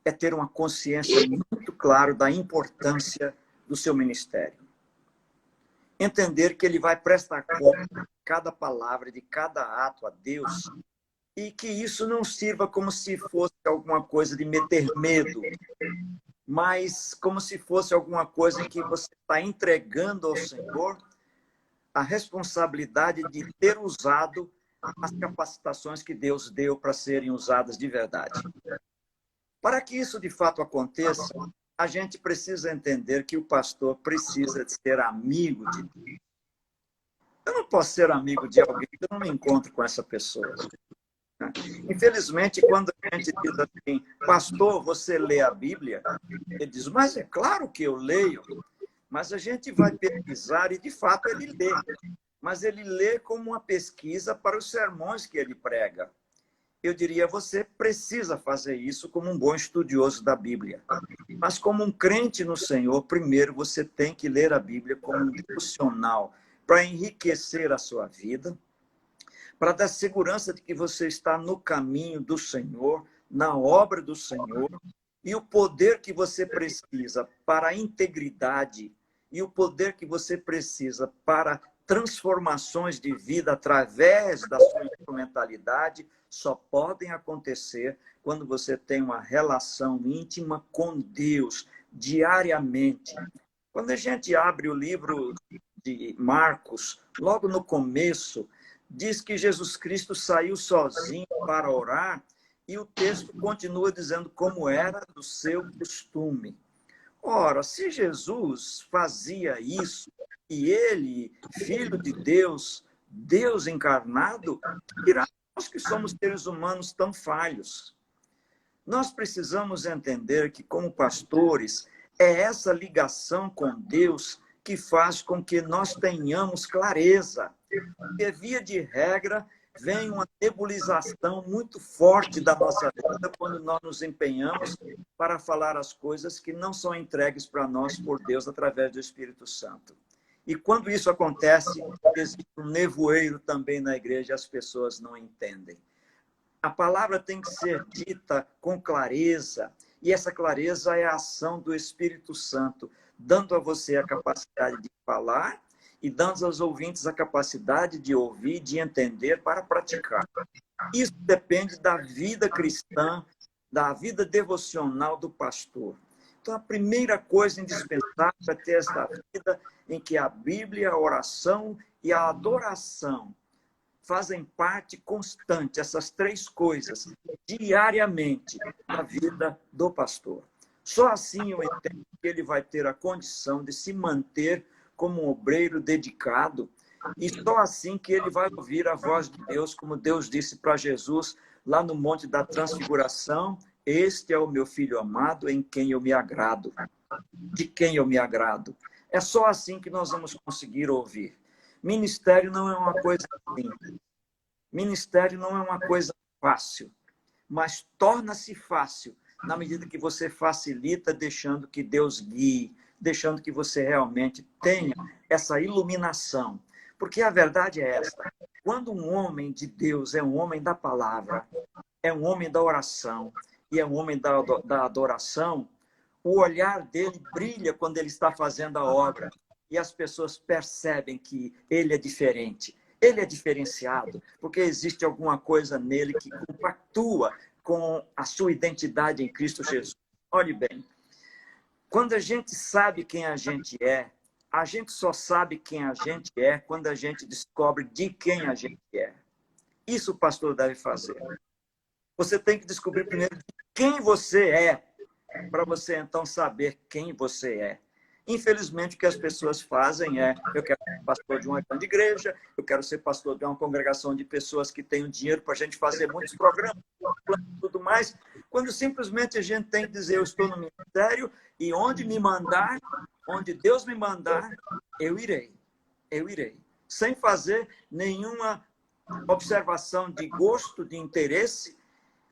é ter uma consciência muito clara da importância do seu ministério. Entender que ele vai prestar conta de cada palavra, de cada ato a Deus, e que isso não sirva como se fosse alguma coisa de meter medo, mas como se fosse alguma coisa que você está entregando ao Senhor a responsabilidade de ter usado as capacitações que Deus deu para serem usadas de verdade. Para que isso de fato aconteça, a gente precisa entender que o pastor precisa de ser amigo de Deus. Eu não posso ser amigo de alguém que eu não me encontro com essa pessoa. Infelizmente, quando a gente diz assim, pastor, você lê a Bíblia? Ele diz, mas é claro que eu leio. Mas a gente vai pesquisar e, de fato, ele lê. Mas ele lê como uma pesquisa para os sermões que ele prega. Eu diria, você precisa fazer isso como um bom estudioso da Bíblia. Mas como um crente no Senhor, primeiro você tem que ler a Bíblia como um devocional para enriquecer a sua vida, para dar segurança de que você está no caminho do Senhor, na obra do Senhor, e o poder que você precisa para a integridade e o poder que você precisa para transformações de vida através da sua instrumentalidade só podem acontecer quando você tem uma relação íntima com Deus diariamente. Quando a gente abre o livro de Marcos, logo no começo, diz que Jesus Cristo saiu sozinho para orar e o texto continua dizendo como era do seu costume. Ora, se Jesus fazia isso e ele, filho de Deus, Deus encarnado, dirá nós que somos seres humanos tão falhos. Nós precisamos entender que, como pastores, é essa ligação com Deus que faz com que nós tenhamos clareza. Porque, via de regra, vem uma nebulização muito forte da nossa vida quando nós nos empenhamos para falar as coisas que não são entregues para nós por Deus através do Espírito Santo. E quando isso acontece, existe um nevoeiro também na igreja e as pessoas não entendem. A palavra tem que ser dita com clareza, e essa clareza é a ação do Espírito Santo, dando a você a capacidade de falar e dando aos ouvintes a capacidade de ouvir, de entender para praticar. Isso depende da vida cristã, da vida devocional do pastor. Então, a primeira coisa indispensável é ter esta vida em que a Bíblia, a oração e a adoração fazem parte constante, essas três coisas, diariamente, na vida do pastor. Só assim eu entendo que ele vai ter a condição de se manter como um obreiro dedicado, e só assim que ele vai ouvir a voz de Deus, como Deus disse para Jesus lá no Monte da Transfiguração, este é o meu filho amado em quem eu me agrado. De quem eu me agrado. É só assim que nós vamos conseguir ouvir. Ministério não é uma coisa simples. Ministério não é uma coisa fácil, mas torna-se fácil na medida que você facilita, deixando que Deus guie, deixando que você realmente tenha essa iluminação. Porque a verdade é esta: quando um homem de Deus é um homem da palavra, é um homem da oração e é um homem da adoração, o olhar dele brilha quando ele está fazendo a obra e as pessoas percebem que ele é diferente. Ele é diferenciado, porque existe alguma coisa nele que compactua com a sua identidade em Cristo Jesus. Olhe bem, quando a gente sabe quem a gente só sabe quem a gente é quando a gente descobre de quem a gente é. Isso o pastor deve fazer. Você tem que descobrir primeiro quem você é, para você então saber quem você é. Infelizmente, o que as pessoas fazem é: eu quero ser pastor de uma grande igreja, eu quero ser pastor de uma congregação de pessoas que tenham dinheiro para a gente fazer muitos programas, tudo mais, quando simplesmente a gente tem que dizer: eu estou no ministério e onde me mandar, onde Deus me mandar, eu irei. Eu irei. Sem fazer nenhuma observação de gosto, de interesse,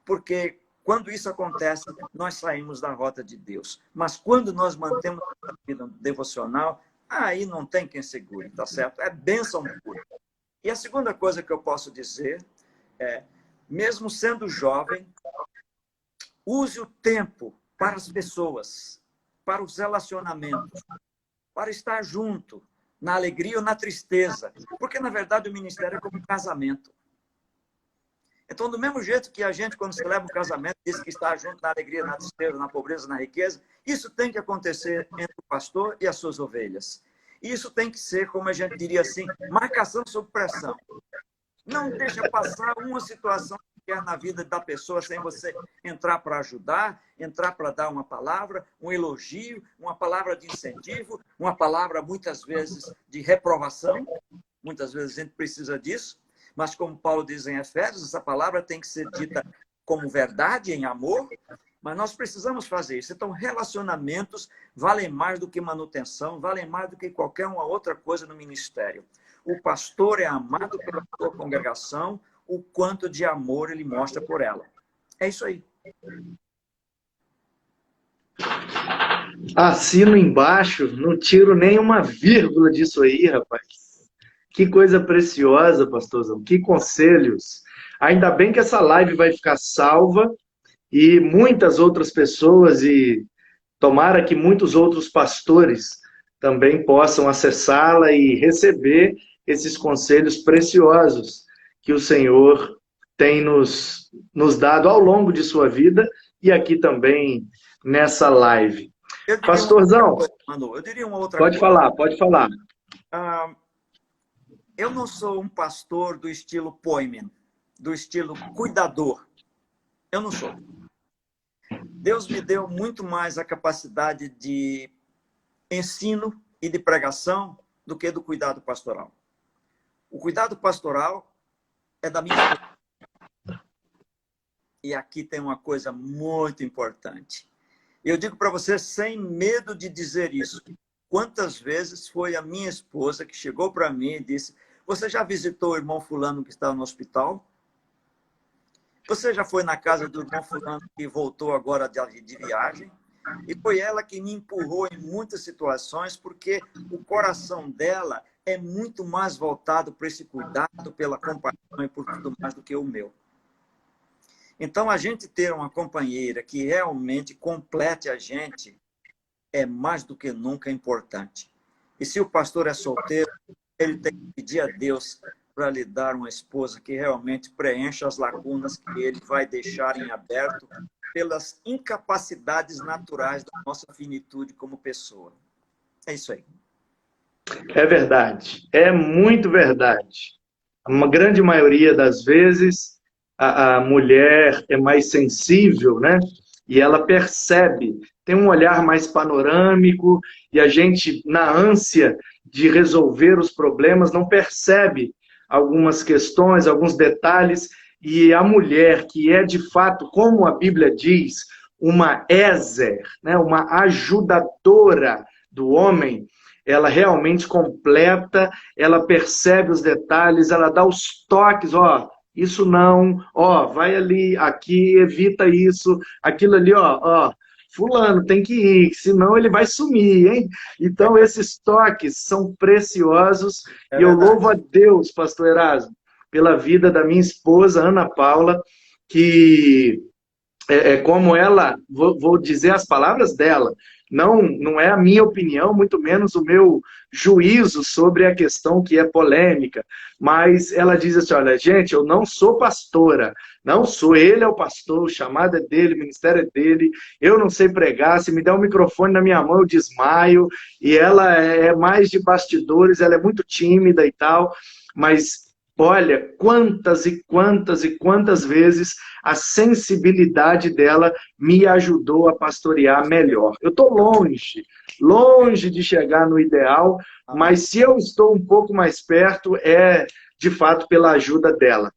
porque quando isso acontece, nós saímos da rota de Deus. Mas quando nós mantemos a vida devocional, aí não tem quem segure, tá certo? É bênção pura. E a segunda coisa que eu posso dizer é, mesmo sendo jovem, use o tempo para as pessoas, para os relacionamentos, para estar junto, na alegria ou na tristeza. Porque, na verdade, o ministério é como um casamento. Então, do mesmo jeito que a gente, quando celebra um casamento, diz que está junto na alegria, na tristeza, na pobreza, na riqueza, isso tem que acontecer entre o pastor e as suas ovelhas. Isso tem que ser, como a gente diria assim, marcação sob pressão. Não deixa passar uma situação quer na vida da pessoa sem você entrar para ajudar, entrar para dar uma palavra, um elogio, uma palavra de incentivo, uma palavra muitas vezes de reprovação. Muitas vezes a gente precisa disso, mas como Paulo diz em Efésios, essa palavra tem que ser dita como verdade, em amor, mas nós precisamos fazer isso. Então, relacionamentos valem mais do que manutenção, valem mais do que qualquer uma outra coisa no ministério. O pastor é amado pela sua congregação, o quanto de amor ele mostra por ela. É isso aí. Assino embaixo, não tiro nem uma vírgula disso aí, rapaz. Que coisa preciosa, pastorzão. Que conselhos. Ainda bem que essa live vai ficar salva e muitas outras pessoas, e tomara que muitos outros pastores também possam acessá-la e receber esses conselhos preciosos que o Senhor tem nos dado ao longo de sua vida e aqui também nessa live. Pastorzão, Manu, eu diria uma outra pode coisa. pode falar. Eu não sou um pastor do estilo poimen, do estilo cuidador. Eu não sou. Deus me deu muito mais a capacidade de ensino e de pregação do que do cuidado pastoral. O cuidado pastoral é da minha esposa. E aqui tem uma coisa muito importante. Eu digo para você sem medo de dizer isso. Quantas vezes foi a minha esposa que chegou para mim e disse: você já visitou o irmão fulano que está no hospital? Você já foi na casa do irmão fulano que voltou agora de viagem? E foi ela que me empurrou em muitas situações, porque o coração dela é muito mais voltado para esse cuidado, pela compaixão e por tudo mais do que o meu. Então, a gente ter uma companheira que realmente complete a gente é mais do que nunca importante. E se o pastor é solteiro, ele tem que pedir a Deus para lhe dar uma esposa que realmente preencha as lacunas que ele vai deixar em aberto pelas incapacidades naturais da nossa finitude como pessoa. É isso aí. É verdade, é muito verdade. Uma grande maioria das vezes, a mulher é mais sensível, né? E ela percebe, tem um olhar mais panorâmico, e a gente, na ânsia de resolver os problemas, não percebe algumas questões, alguns detalhes, e a mulher, que é de fato, como a Bíblia diz, uma ézer, né? Uma ajudadora do homem, ela realmente completa, ela percebe os detalhes, ela dá os toques, ó, isso não, ó, vai ali, aqui, evita isso, aquilo ali, ó, fulano tem que ir, senão ele vai sumir, hein? Então, esses toques são preciosos, e eu louvo a Deus, pastor Erasmo, pela vida da minha esposa, Ana Paula, que como ela, vou dizer as palavras dela, não é a minha opinião, muito menos o meu juízo sobre a questão que é polêmica, mas ela diz assim, olha, gente, eu não sou pastora, não sou, ele é o pastor, o chamado é dele, o ministério é dele, eu não sei pregar, se me der um microfone na minha mão eu desmaio, e ela é mais de bastidores, ela é muito tímida e tal, mas olha, quantas e quantas e quantas vezes a sensibilidade dela me ajudou a pastorear melhor. Eu estou longe de chegar no ideal, mas se eu estou um pouco mais perto, é de fato pela ajuda dela.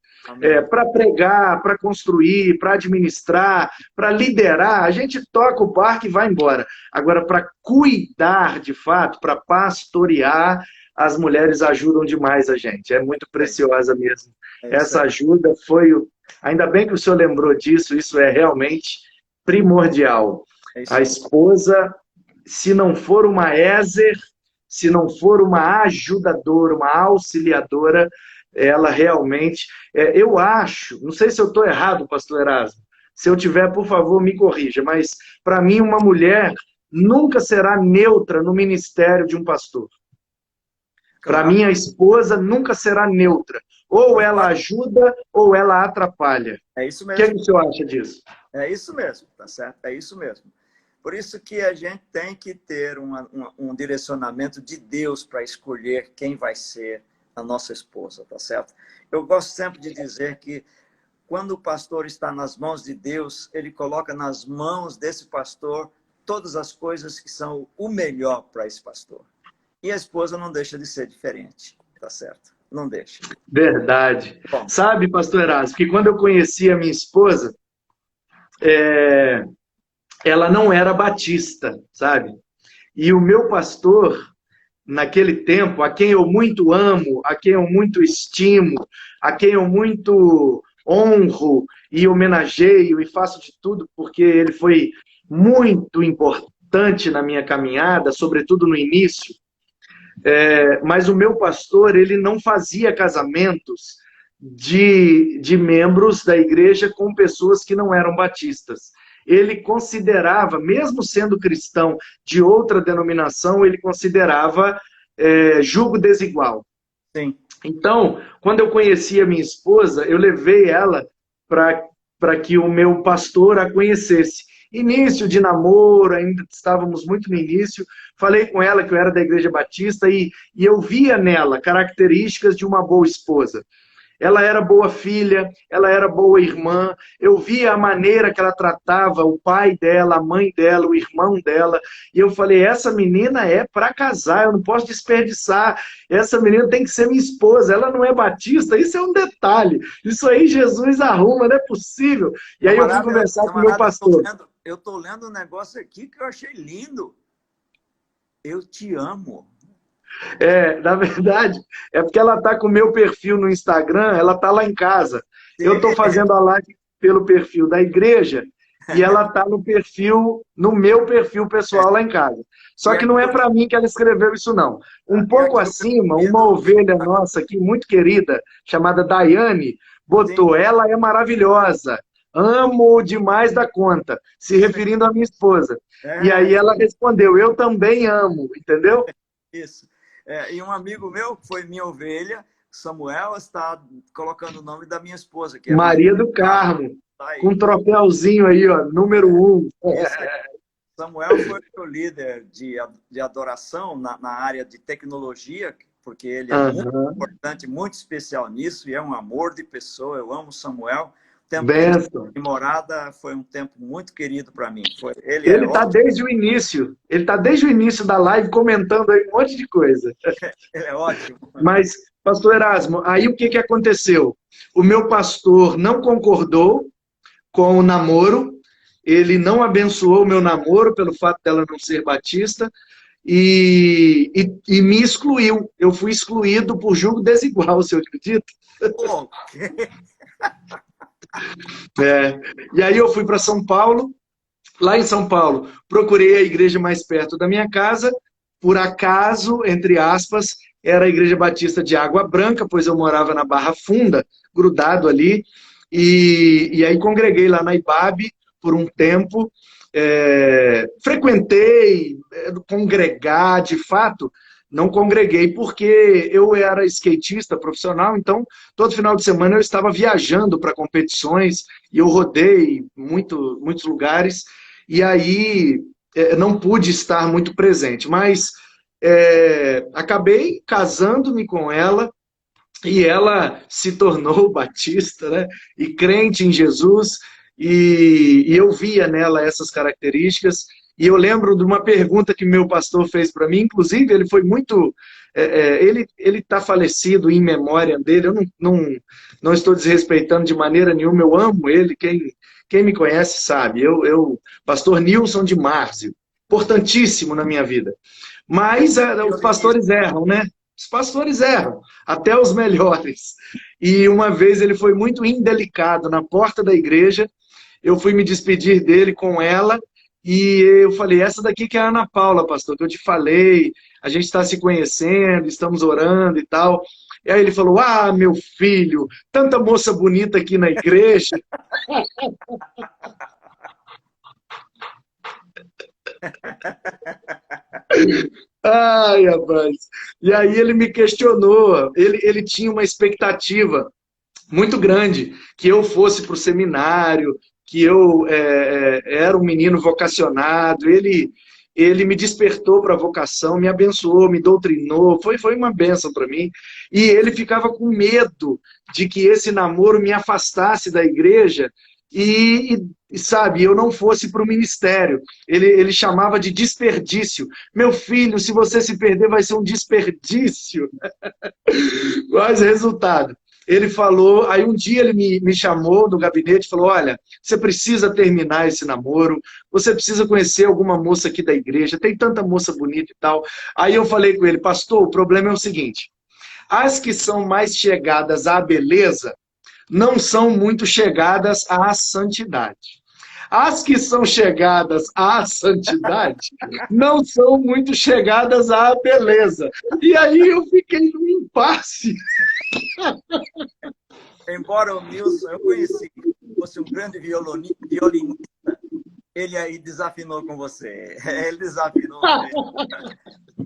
Para pregar, para construir, para administrar, para liderar, a gente toca o barco e vai embora. Agora, para cuidar de fato, para pastorear, as mulheres ajudam demais a gente, é muito preciosa mesmo. Essa ajuda foi, ainda bem que o senhor lembrou disso, isso é realmente primordial. A esposa, se não for uma ézer, se não for uma ajudadora, uma auxiliadora, ela realmente, eu acho, não sei se eu estou errado, pastor Erasmo, se eu tiver, por favor, me corrija, mas para mim uma mulher nunca será neutra no ministério de um pastor. Para mim, a esposa nunca será neutra. Ou ela ajuda, ou ela atrapalha. É isso O mesmo. que o senhor acha disso? É isso mesmo, tá certo? É isso mesmo. Por isso que a gente tem que ter um direcionamento de Deus para escolher quem vai ser a nossa esposa, tá certo? Eu gosto sempre de dizer que quando o pastor está nas mãos de Deus, ele coloca nas mãos desse pastor todas as coisas que são o melhor para esse pastor. E a esposa não deixa de ser diferente, tá certo? Não deixa. Verdade. Bom, Sabe, pastor Erasmo, que quando eu conheci a minha esposa, ela não era batista, sabe? E o meu pastor, naquele tempo, a quem eu muito amo, a quem eu muito estimo, a quem eu muito honro e homenageio e faço de tudo porque ele foi muito importante na minha caminhada, sobretudo no início. Mas o meu pastor, ele não fazia casamentos de membros da igreja com pessoas que não eram batistas. Ele considerava, mesmo sendo cristão de outra denominação, ele considerava julgo desigual. sim. Então, quando eu conheci a minha esposa, eu levei ela para que o meu pastor a conhecesse. Início de namoro, ainda estávamos muito no início, falei com ela que eu era da Igreja Batista e eu via nela características de uma boa esposa. Ela era boa filha, ela era boa irmã, eu via a maneira que ela tratava o pai dela, a mãe dela, o irmão dela, e eu falei, essa menina é para casar, eu não posso desperdiçar, essa menina tem que ser minha esposa, ela não é batista, isso é um detalhe, isso aí Jesus arruma, não é possível. E aí eu fui conversar com o meu pastor. Eu estou lendo um negócio aqui que eu achei lindo. Eu te amo. Na verdade, é porque ela está com o meu perfil no Instagram, ela está lá em casa. Eu estou fazendo a live pelo perfil da igreja e ela está no meu perfil pessoal lá em casa. Só que não é para mim que ela escreveu isso, não. Um pouco acima, uma ovelha nossa aqui, muito querida, chamada Daiane, botou, ela é maravilhosa, amo demais da conta, se referindo à minha esposa. E aí ela respondeu, eu também amo, entendeu? Isso. E um amigo meu, que foi minha ovelha, Samuel, está colocando o nome da minha esposa, que é Maria do Carmo, com um troféuzinho aí, ó, número 1. Samuel foi o líder de adoração na área de tecnologia, porque ele é muito importante, muito especial nisso, e é um amor de pessoa, eu amo Samuel. O tempo de morada foi um tempo muito querido para mim. Ele está desde o início. Ele está desde o início da live comentando aí um monte de coisa. Ele é ótimo. Mas, pastor Erasmo, aí o que aconteceu? O meu pastor não concordou com o namoro, ele não abençoou o meu namoro pelo fato dela não ser batista e me excluiu. Eu fui excluído por julgo desigual, você acredita? E aí eu fui para São Paulo. Lá em São Paulo, procurei a igreja mais perto da minha casa. Por acaso, entre aspas, era a Igreja Batista de Água Branca, pois eu morava na Barra Funda, grudado ali. E aí congreguei lá na Ibabe por um tempo. Frequentei congregar, de fato, não congreguei porque eu era skatista profissional, então todo final de semana eu estava viajando para competições e eu rodei muitos lugares e aí não pude estar muito presente, mas acabei casando-me com ela e ela se tornou batista, né? E crente em Jesus e eu via nela essas características. E eu lembro de uma pergunta que meu pastor fez para mim, inclusive ele foi muito... ele está falecido em memória dele, eu não estou desrespeitando de maneira nenhuma, eu amo ele, quem me conhece sabe. Pastor Nilson de Márcio, importantíssimo na minha vida. Mas os pastores erram, né? Os pastores erram, até os melhores. E uma vez ele foi muito indelicado na porta da igreja, eu fui me despedir dele com ela, e eu falei, essa daqui que é a Ana Paula, pastor, que eu te falei, a gente está se conhecendo, estamos orando e tal. E aí ele falou, meu filho, tanta moça bonita aqui na igreja. Ai, rapaz. E aí ele me questionou, ele tinha uma expectativa muito grande, que eu fosse para o seminário, que eu era um menino vocacionado, ele me despertou para a vocação, me abençoou, me doutrinou, foi uma bênção para mim. E ele ficava com medo de que esse namoro me afastasse da igreja sabe, eu não fosse para o ministério. Ele chamava de desperdício. Meu filho, se você se perder, vai ser um desperdício. Mas resultado, ele falou, aí um dia ele me chamou no gabinete e falou, olha, você precisa terminar esse namoro, você precisa conhecer alguma moça aqui da igreja, tem tanta moça bonita e tal. Aí eu falei com ele, pastor, o problema é o seguinte, as que são mais chegadas à beleza, não são muito chegadas à santidade. As que são chegadas à santidade não são muito chegadas à beleza. E aí eu fiquei num impasse. Embora o Nilson, eu conheci, fosse um grande violinista, ele aí desafinou com você. Ele desafinou você.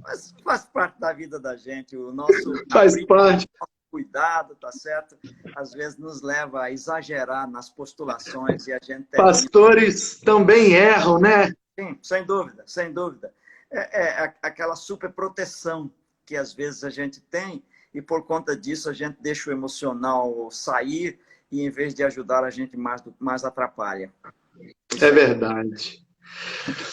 Mas faz parte da vida da gente. O nosso faz parte. Cuidado, tá certo? Às vezes nos leva a exagerar nas postulações e a gente... Pastores também erram, né? Sim, sem dúvida, sem dúvida. É aquela superproteção que às vezes a gente tem e por conta disso a gente deixa o emocional sair e em vez de ajudar a gente mais atrapalha. É verdade.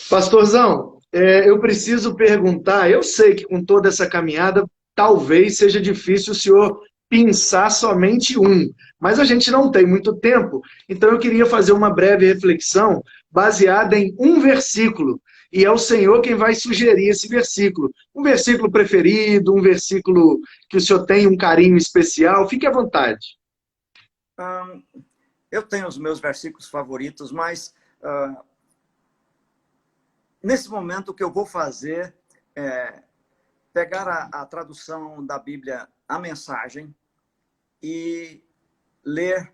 Pastorzão, eu preciso perguntar, eu sei que com toda essa caminhada talvez seja difícil o senhor pensar somente um, mas a gente não tem muito tempo, então eu queria fazer uma breve reflexão baseada em um versículo, e é o Senhor quem vai sugerir esse versículo. Um versículo preferido, um versículo que o senhor tem um carinho especial, fique à vontade. Eu tenho os meus versículos favoritos, mas nesse momento o que eu vou fazer é pegar a tradução da Bíblia, a mensagem, e ler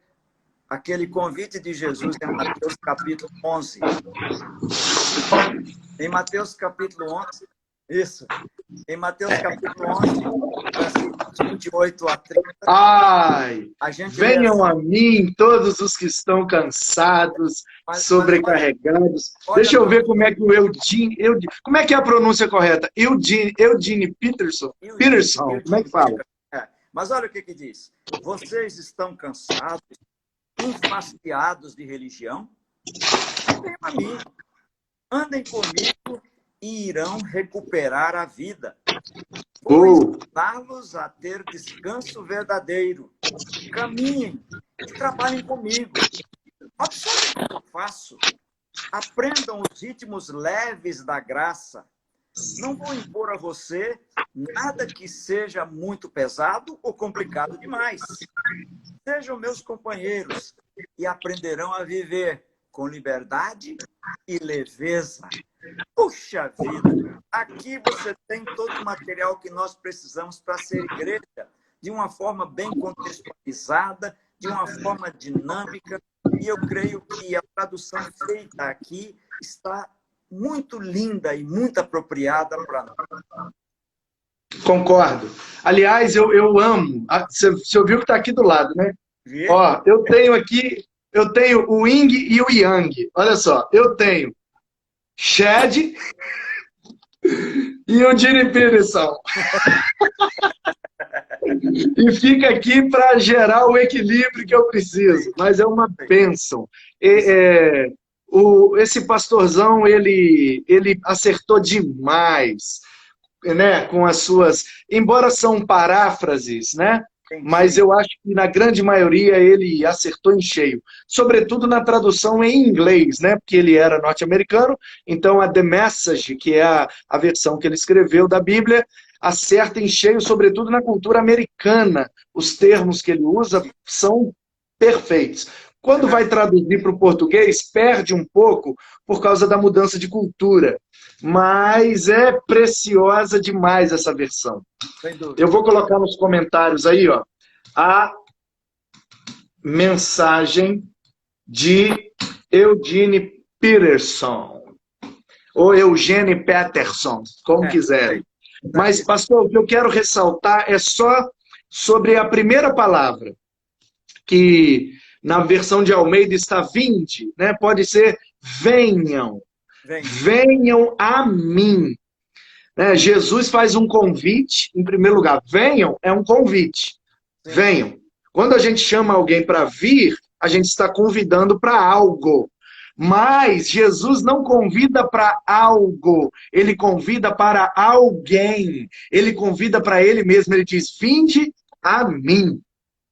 aquele convite de Jesus em Mateus capítulo 11. Em Mateus capítulo 11, isso. Em Mateus capítulo 11, versículos 28 a 30. Ai, venham assim, a mim todos os que estão cansados, sobrecarregados. Deixa eu ver como é que o Eudine, como é que é a pronúncia correta? Eudine Peterson? Peterson, como é que fala? Mas olha o que diz. Vocês estão cansados, enfastiados de religião? Venham a mim, andem comigo e irão recuperar a vida. Vou ensiná-los a ter descanso verdadeiro. Caminhem e trabalhem comigo. Observem o que eu faço. Aprendam os ritmos leves da graça. Não vou impor a você nada que seja muito pesado ou complicado demais. Sejam meus companheiros e aprenderão a viver com liberdade e leveza. Puxa vida, aqui você tem todo o material que nós precisamos para ser igreja, de uma forma bem contextualizada, de uma forma dinâmica, e eu creio que a tradução feita aqui está muito linda e muito apropriada para nós. Concordo. Aliás, eu amo. Você ouviu que está aqui do lado, né? Ó, eu tenho aqui, o Ying e o Yang. Olha só, eu tenho Chad e o Gene Peterson. E fica aqui para gerar o equilíbrio que eu preciso. Mas é uma bênção. Esse pastorzão, ele acertou demais, né? Com as suas... Embora são paráfrases, né? Mas eu acho que na grande maioria ele acertou em cheio. Sobretudo na tradução em inglês, né? Porque ele era norte-americano, então a The Message, que é a versão que ele escreveu da Bíblia, acerta em cheio, sobretudo na cultura americana. Os termos que ele usa são perfeitos. Quando vai traduzir para o português, perde um pouco por causa da mudança de cultura. Mas é preciosa demais essa versão. Eu vou colocar nos comentários aí, ó, a mensagem de Eugene Peterson. Ou Eugene Peterson, como quiserem. Mas, pastor, o que eu quero ressaltar é só sobre a primeira palavra, que Na versão de Almeida está vinde, né? Pode ser venham. Venham a mim. Né? Jesus faz um convite, em primeiro lugar. Venham é um convite. Sim. Venham. Quando a gente chama alguém para vir, a gente está convidando para algo. Mas Jesus não convida para algo, ele convida para alguém. Ele convida para ele mesmo, ele diz, vinde a mim.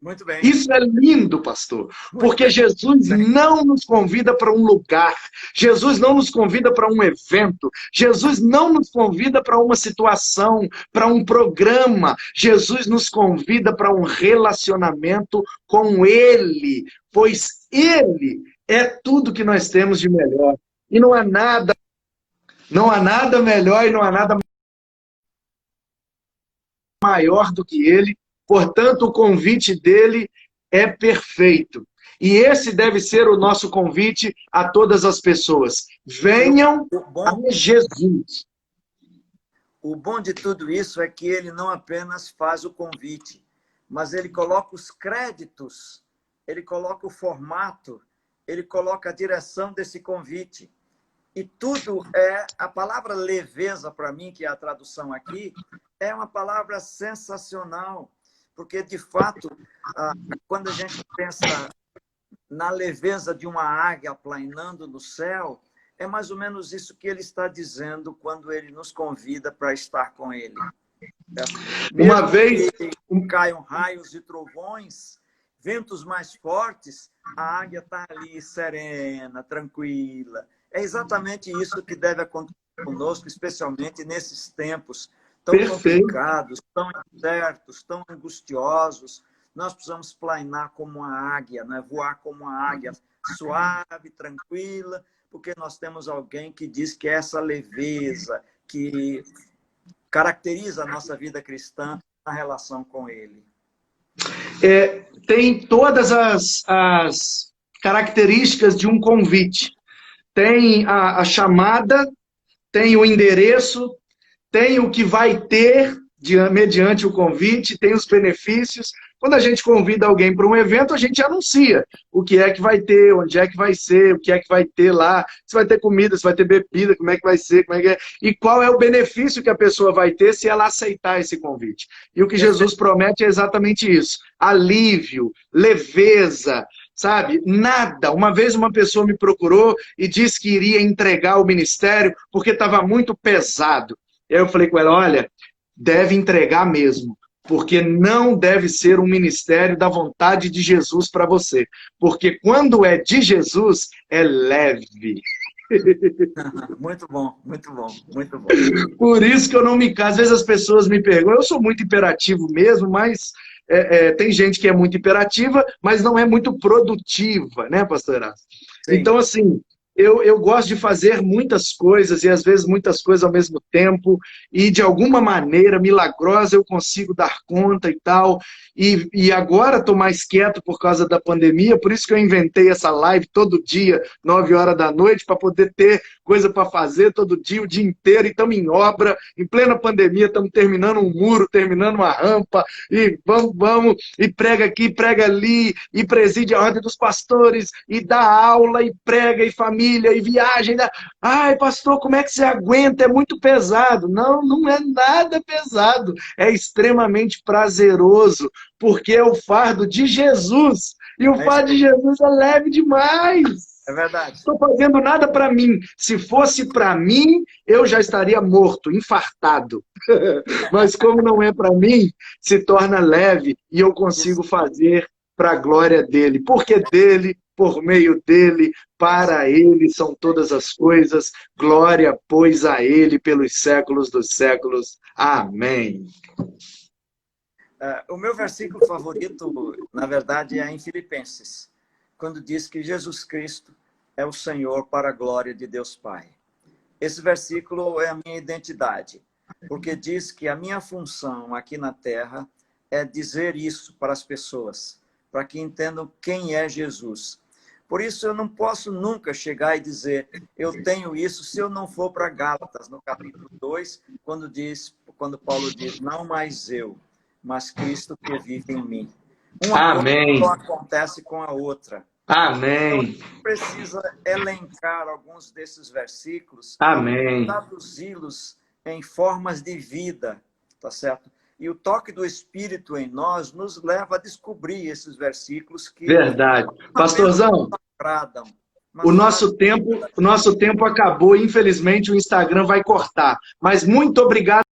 Muito bem. Isso é lindo, pastor, porque Jesus não nos convida para um lugar, Jesus não nos convida para um evento, Jesus não nos convida para uma situação, para um programa, Jesus nos convida para um relacionamento com Ele, pois Ele é tudo que nós temos de melhor. E não há nada melhor e não há nada maior do que Ele. Portanto, o convite dele é perfeito. E esse deve ser o nosso convite a todas as pessoas. Venham a Jesus. O bom de tudo isso é que ele não apenas faz o convite, mas ele coloca os créditos, ele coloca o formato, ele coloca a direção desse convite. E tudo é... A palavra leveza, para mim, que é a tradução aqui, é uma palavra sensacional. Porque, de fato, quando a gente pensa na leveza de uma águia plainando no céu, é mais ou menos isso que ele está dizendo quando ele nos convida para estar com ele. Uma vez que caiam raios e trovões, ventos mais fortes, a águia está ali serena, tranquila. É exatamente isso que deve acontecer conosco, especialmente nesses tempos tão complicados, tão incertos, tão angustiosos. Nós precisamos planar como uma águia, né? Voar como uma águia, suave, tranquila, porque nós temos alguém que diz que essa leveza que caracteriza a nossa vida cristã na relação com Ele. Tem todas as características de um convite. Tem a chamada, tem o endereço, tem o que vai ter mediante o convite, tem os benefícios. Quando a gente convida alguém para um evento, a gente anuncia o que é que vai ter, onde é que vai ser, o que é que vai ter lá, se vai ter comida, se vai ter bebida, como é que vai ser, como é que é, e qual é o benefício que a pessoa vai ter se ela aceitar esse convite. E o que Jesus promete é exatamente isso: alívio, leveza, sabe? Nada. Uma vez uma pessoa me procurou e disse que iria entregar o ministério porque estava muito pesado. Eu falei com ela, olha, deve entregar mesmo, porque não deve ser um ministério da vontade de Jesus para você. Porque quando é de Jesus, é leve. Muito bom, muito bom, muito bom. Por isso que eu não me caso. Às vezes as pessoas me perguntam, eu sou muito imperativo mesmo, mas tem gente que é muito imperativa, mas não é muito produtiva, né, pastor Erasmo? Então, assim, eu gosto de fazer muitas coisas, e às vezes muitas coisas ao mesmo tempo, e de alguma maneira milagrosa eu consigo dar conta e tal. E agora estou mais quieto por causa da pandemia, por isso que eu inventei essa live todo dia, 9 horas da noite, para poder ter coisa para fazer todo dia, o dia inteiro, e estamos em obra, em plena pandemia, estamos terminando um muro, terminando uma rampa, e vamos, e prega aqui, prega ali, e preside a ordem dos pastores, e dá aula, e prega, e família, e viagem. Ai, pastor, como é que você aguenta? É muito pesado. Não, não é nada pesado, é extremamente prazeroso, porque é o fardo de Jesus, e o fardo de Jesus é leve demais. É verdade. Não estou fazendo nada para mim. Se fosse para mim, eu já estaria morto, infartado. Mas como não é para mim, se torna leve e eu consigo fazer para a glória dele. Porque dele, por meio dele, para ele são todas as coisas. Glória, pois, a ele pelos séculos dos séculos. Amém. O meu versículo favorito, na verdade, é em Filipenses, quando diz que Jesus Cristo é o Senhor para a glória de Deus Pai. Esse versículo é a minha identidade, porque diz que a minha função aqui na Terra é dizer isso para as pessoas, para que entendam quem é Jesus. Por isso eu não posso nunca chegar e dizer, eu tenho isso, se eu não for para Gálatas, no capítulo 2, quando Paulo diz, não mais eu, mas Cristo que vive em mim. Uma Amém. coisa só acontece com a outra. Amém. Então, precisa elencar alguns desses versículos, Amém. traduzi-los em formas de vida, tá certo? E o toque do Espírito em nós nos leva a descobrir esses versículos que Verdade. Pastorzão, agradam. o nosso tempo acabou, infelizmente o Instagram vai cortar. Mas muito obrigado.